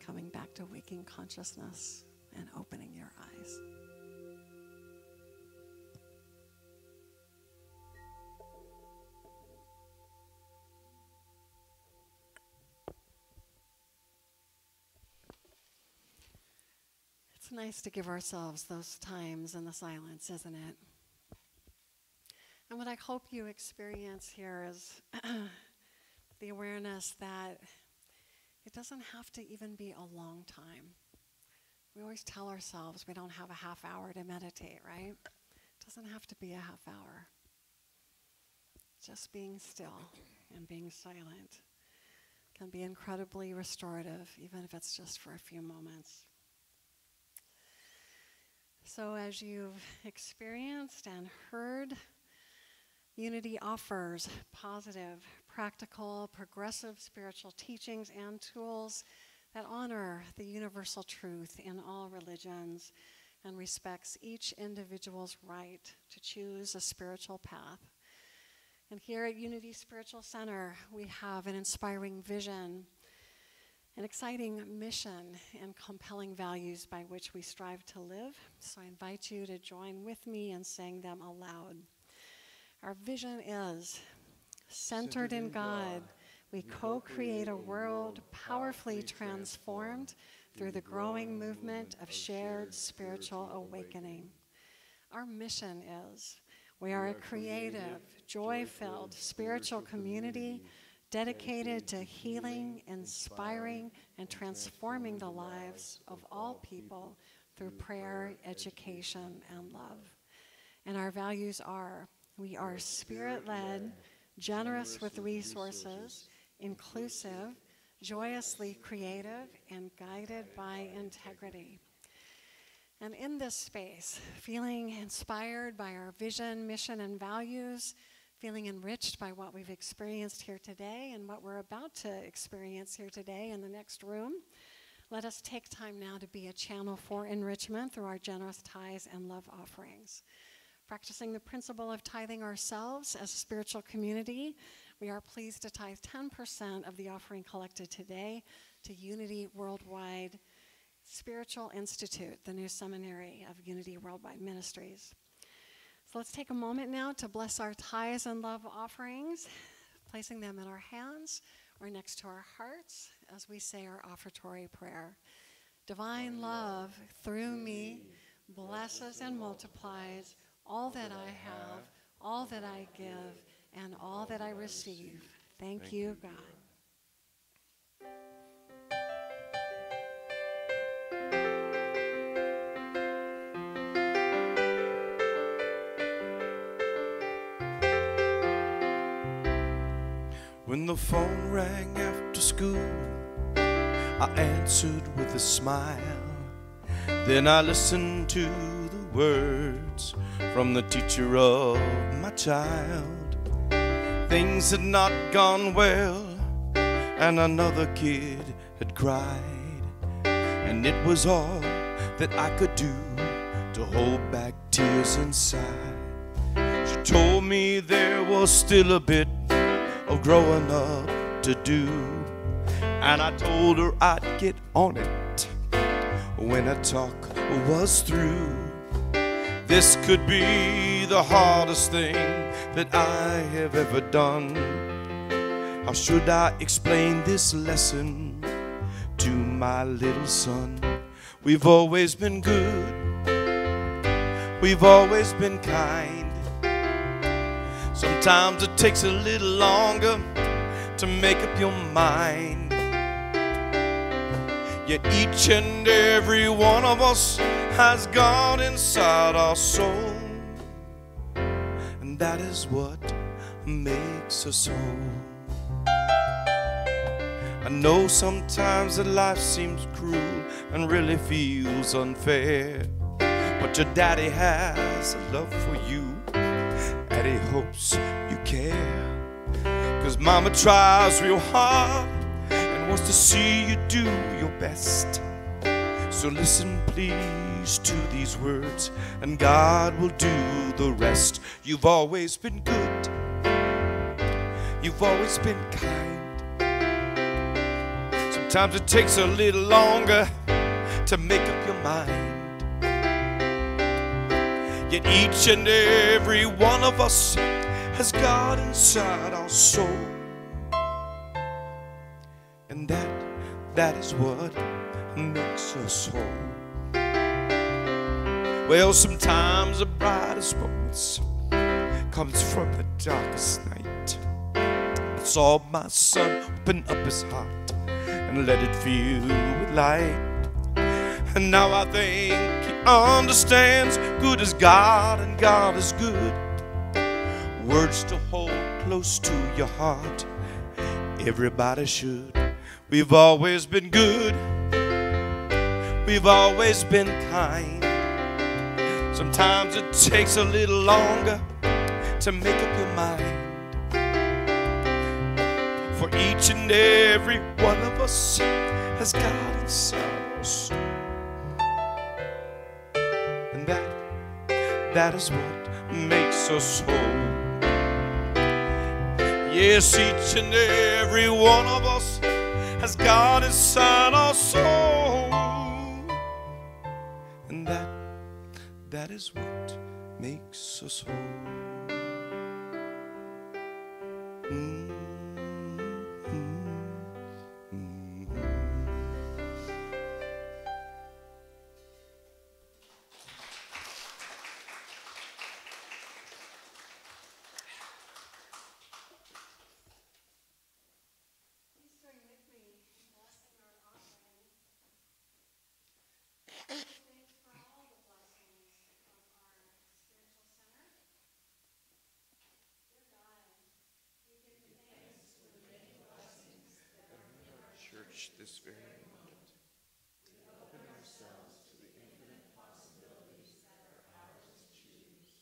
coming back to waking consciousness and opening your eyes. It's nice to give ourselves those times in the silence, isn't it? And what I hope you experience here is the awareness that it doesn't have to even be a long time. We always tell ourselves we don't have a half hour to meditate, right? It doesn't have to be a half hour. Just being still and being silent can be incredibly restorative, even if it's just for a few moments. So as you've experienced and heard, Unity offers positive, practical, progressive spiritual teachings and tools that honor the universal truth in all religions and respects each individual's right to choose a spiritual path. And here at Unity Spiritual Center, we have an inspiring vision, an exciting mission, and compelling values by which we strive to live. So I invite you to join with me in saying them aloud. Our vision is centered in God. We co-create a world powerfully transformed through the growing movement of shared spiritual awakening. Our mission is we are a creative, joy-filled spiritual community dedicated to healing, inspiring, and transforming the lives of all people through prayer, education, and love. And our values are: we are spirit-led, generous with resources, inclusive, joyously creative, and guided by integrity. And in this space, feeling inspired by our vision, mission, and values, feeling enriched by what we've experienced here today and what we're about to experience here today in the next room, let us take time now to be a channel for enrichment through our generous tithes and love offerings. Practicing the principle of tithing ourselves as a spiritual community, we are pleased to tithe 10% of the offering collected today to Unity Worldwide Spiritual Institute, the new seminary of Unity Worldwide Ministries. So let's take a moment now to bless our tithes and love offerings, placing them in our hands or next to our hearts as we say our offertory prayer. Divine love through me blesses and multiplies all that I have, all that I give, and all that I receive. Thank you, God. When the phone rang after school, I answered with a smile. Then I listened to the words from the teacher of my child. Things had not gone well, and another kid had cried. And it was all that I could do to hold back tears inside. She told me there was still a bit of growing up to do, and I told her I'd get on it when a talk was through. This could be the hardest thing that I have ever done. How should I explain this lesson to my little son? We've always been good, we've always been kind. Sometimes it takes a little longer to make up your mind. Yet each and every one of us has God inside our soul. that is what makes us whole. I know sometimes that life seems cruel and really feels unfair, but your daddy has a love for you, and he hopes you care. 'Cause mama tries real hard and wants to see you do your best. So listen please to these words, and God will do the rest. You've always been good, you've always been kind. Sometimes it takes a little longer to make up your mind. Yet each and every one of us has God inside our soul, and that is what makes us whole. Well, sometimes the brightest moments comes from the darkest night. I saw my son open up his heart and let it fill with light, and now I think he understands good is God and God is good. Words to hold close to your heart, everybody should. We've always been good, we've always been kind. Sometimes it takes a little longer to make up your mind. For each and every one of us has God inside us, and that is what makes us whole. Yes, each and every one of us has God inside our soul, and that is what makes us whole. Church this very moment, open ourselves to the infinite possibilities that are ours to choose.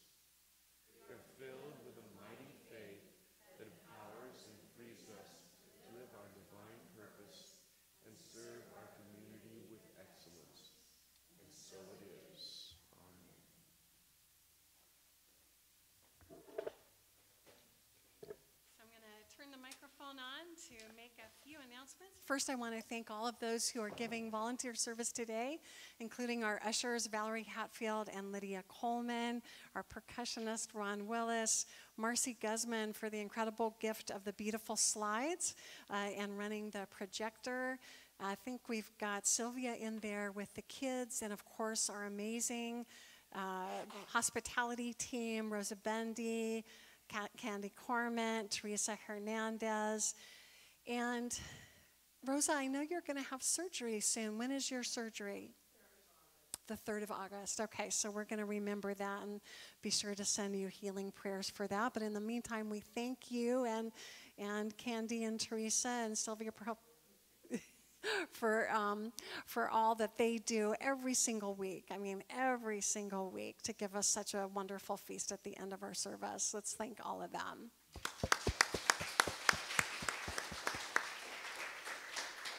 We are filled with a mighty faith that empowers and frees us to live our divine purpose and serve our community with excellence. And so it is. Amen. I'm going to turn the microphone on to make a few announcements. First, I want to thank all of those who are giving volunteer service today, including our ushers, Valerie Hatfield and Lydia Coleman, our percussionist, Ron Willis, Marcy Guzman for the incredible gift of the beautiful slides and running the projector. I think we've got Sylvia in there with the kids, and of course our amazing hospitality team, Rosa Bendy, Candy Cormant, Teresa Hernandez. And Rosa, I know you're going to have surgery soon. When is your surgery? The 3rd of August. Okay, so we're going to remember that and be sure to send you healing prayers for that. But in the meantime, we thank you and Candy and Teresa and Sylvia for all that they do every single week. I mean, every single week to give us such a wonderful feast at the end of our service. Let's thank all of them.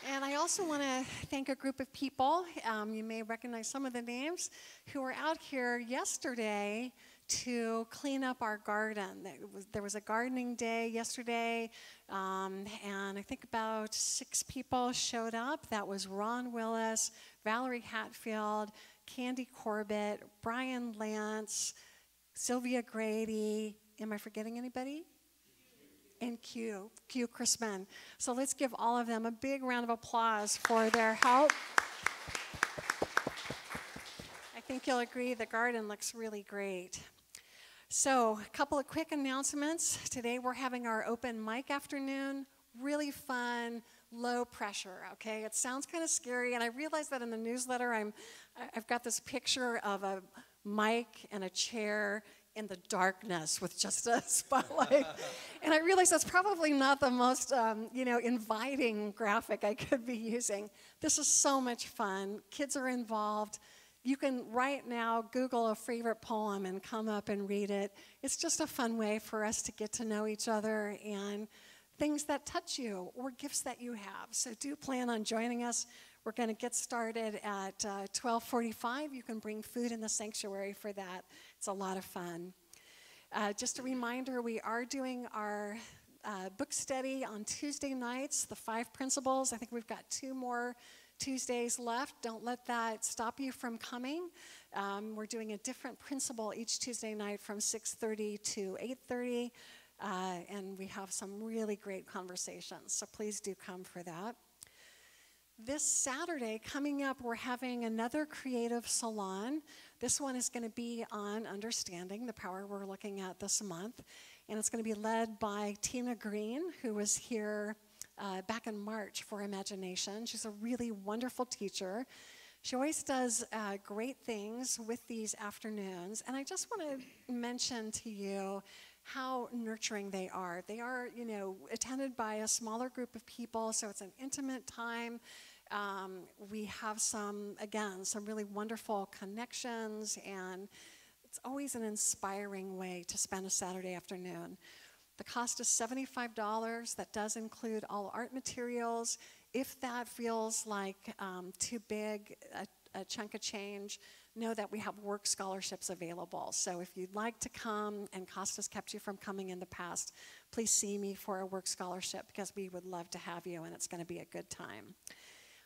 And I also want to thank a group of people, you may recognize some of the names, who were out here yesterday to clean up our garden. There was a gardening day yesterday, and I think about 6 people showed up. That was Ron Willis, Valerie Hatfield, Candy Corbett, Brian Lance, Sylvia Grady. Am I forgetting anybody? And Q Chrisman. So let's give all of them a big round of applause for their help. I think you'll agree the garden looks really great. So a couple of quick announcements. Today we're having our open mic afternoon. Really fun, low pressure, okay? It sounds kind of scary, and I realize that in the newsletter I've got this picture of a mic and a chair in the darkness with just a spotlight. And I realized that's probably not the most, inviting graphic I could be using. This is so much fun. Kids are involved. You can right now Google a favorite poem and come up and read it. It's just a fun way for us to get to know each other and things that touch you or gifts that you have. So do plan on joining us. We're going to get started at 12:45. You can bring food in the sanctuary for that. It's a lot of fun. Just a reminder, we are doing our book study on Tuesday nights, the 5 principles. I think we've got 2 more Tuesdays left. Don't let that stop you from coming. We're doing a different principle each Tuesday night from 6:30 to 8:30, and we have some really great conversations. So please do come for that. This Saturday, coming up, we're having another creative salon. This one is going to be on understanding the power we're looking at this month. And it's going to be led by Tina Green, who was here back in March for Imagination. She's a really wonderful teacher. She always does great things with these afternoons. And I just want to mention to you how nurturing they are. They are, attended by a smaller group of people, so it's an intimate time. We have some really wonderful connections, and it's always an inspiring way to spend a Saturday afternoon. The cost is $75. That does include all art materials. If that feels like too big a chunk of change, know that we have work scholarships available. So if you'd like to come and cost has kept you from coming in the past, please see me for a work scholarship because we would love to have you and it's going to be a good time.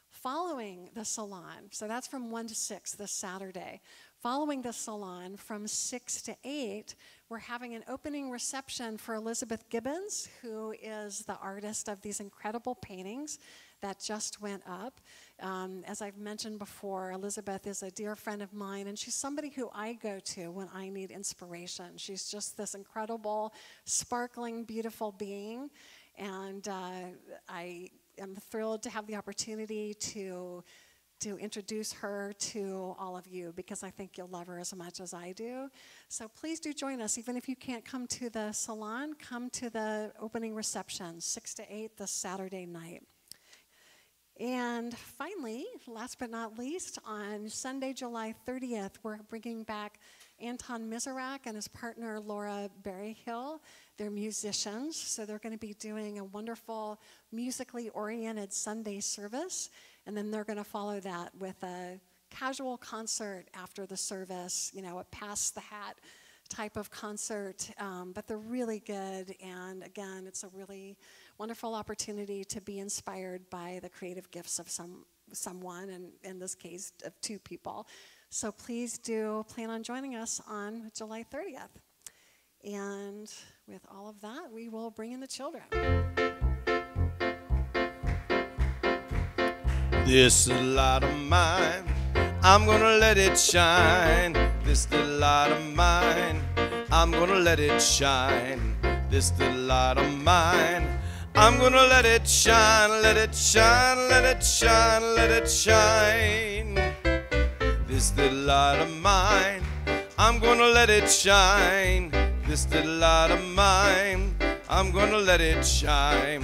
Following the salon, so that's from 1 to 6 this Saturday. Following the salon from 6 to 8, we're having an opening reception for Elizabeth Gibbons, who is the artist of these incredible paintings that just went up. As I've mentioned before, Elizabeth is a dear friend of mine, and she's somebody who I go to when I need inspiration. She's just this incredible, sparkling, beautiful being, and I am thrilled to have the opportunity to introduce her to all of you because I think you'll love her as much as I do. So please do join us. Even if you can't come to the salon, come to the opening reception, 6 to 8 this Saturday night. And finally, last but not least, on Sunday, July 30th, we're bringing back Anton Miserak and his partner, Laura Berryhill. They're musicians, so they're going to be doing a wonderful musically oriented Sunday service, and then they're going to follow that with a casual concert after the service, a pass-the-hat type of concert, but they're really good, and again, it's a really wonderful opportunity to be inspired by the creative gifts of someone, and in this case, of 2 people. So please do plan on joining us on July 30th. And with all of that, we will bring in the children. This little light of mine, I'm gonna let it shine. This little light of mine, I'm gonna let it shine. This little light of mine, I'm gonna let it shine, let it shine, let it shine, let it shine. This little light of mine, I'm gonna let it shine. This little light of mine, I'm gonna let it shine.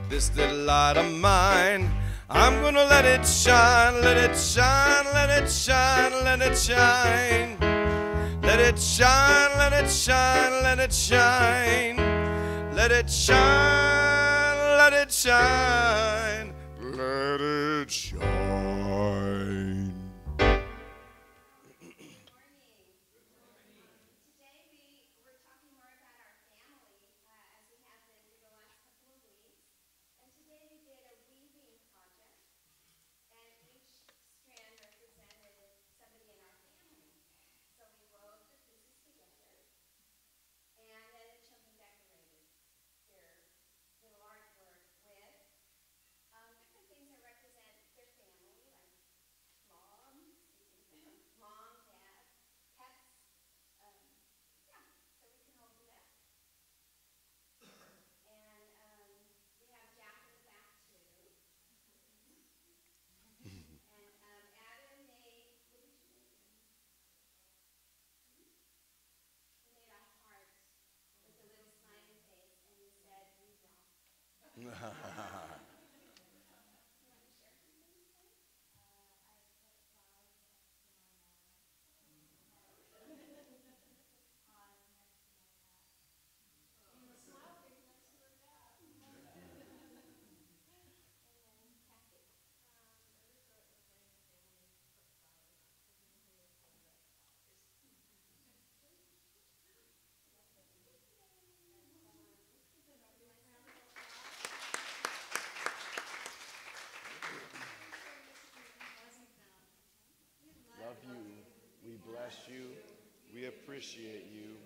This little light of mine, I'm gonna let it shine, let it shine, let it shine, let it shine. Let it shine, let it shine, let it shine. Let it shine, let it shine, let it shine. bless you, we appreciate you,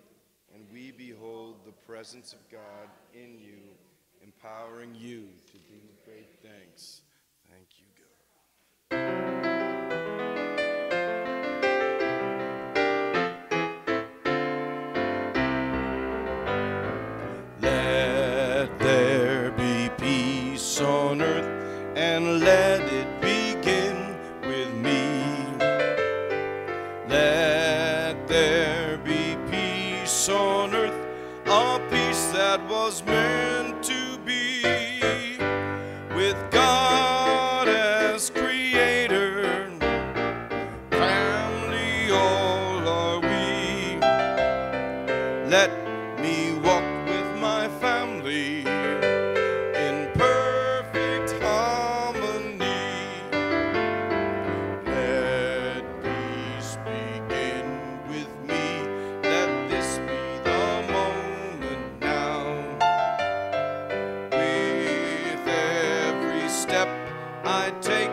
and we behold the presence of God in you, empowering you to do great things. Thank you, God. Let there be peace on earth, and let it begin with me. Let there be peace on earth, a peace that was meant to be, with God as creator, family all are we. Let me walk with my family in perfect harmony. Let peace begin with me. Let this be the moment now. With every step I take,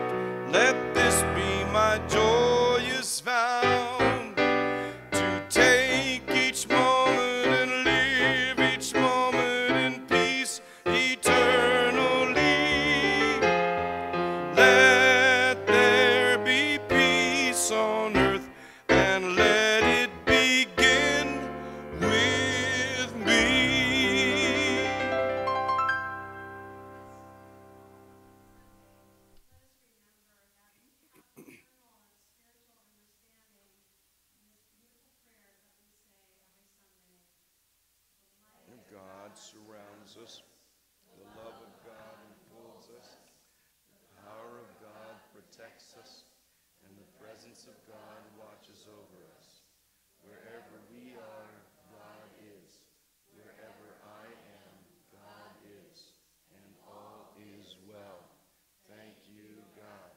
let this be my joyous vow, to take each moment and live each moment in peace eternally. Let there be peace on earth, and let it begin with me. God surrounds us. The love of God enfolds us. The power of God protects us. And the presence of God watches over us. Wherever we are, God is. Wherever I am, God is. And all is well. Thank you, God.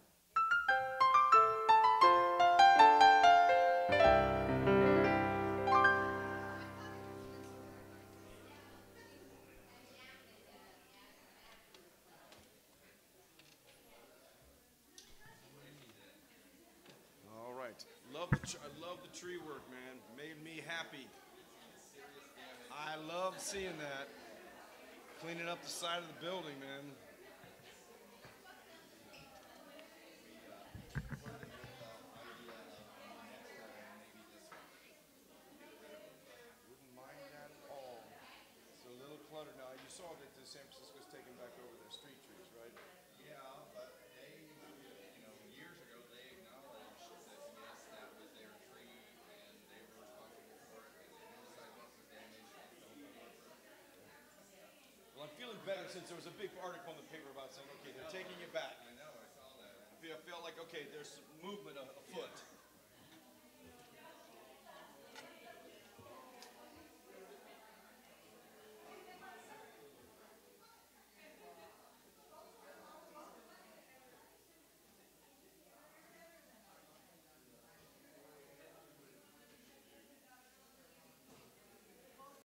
All right. I love the tree work, man. Made me happy. I love seeing that. Cleaning up the side of the building, man. Wouldn't mind that at all. It's a little cluttered now. You saw that San Francisco's taking back over their street trees, right? Yeah, but they, years ago they acknowledged that yes, that was their tree and they were responsible for it and the sidewalk was damaged and Well, I'm feeling better since there was a big article in the paper about saying, okay, they're taking it back. I know, I saw that. I felt like, okay, there's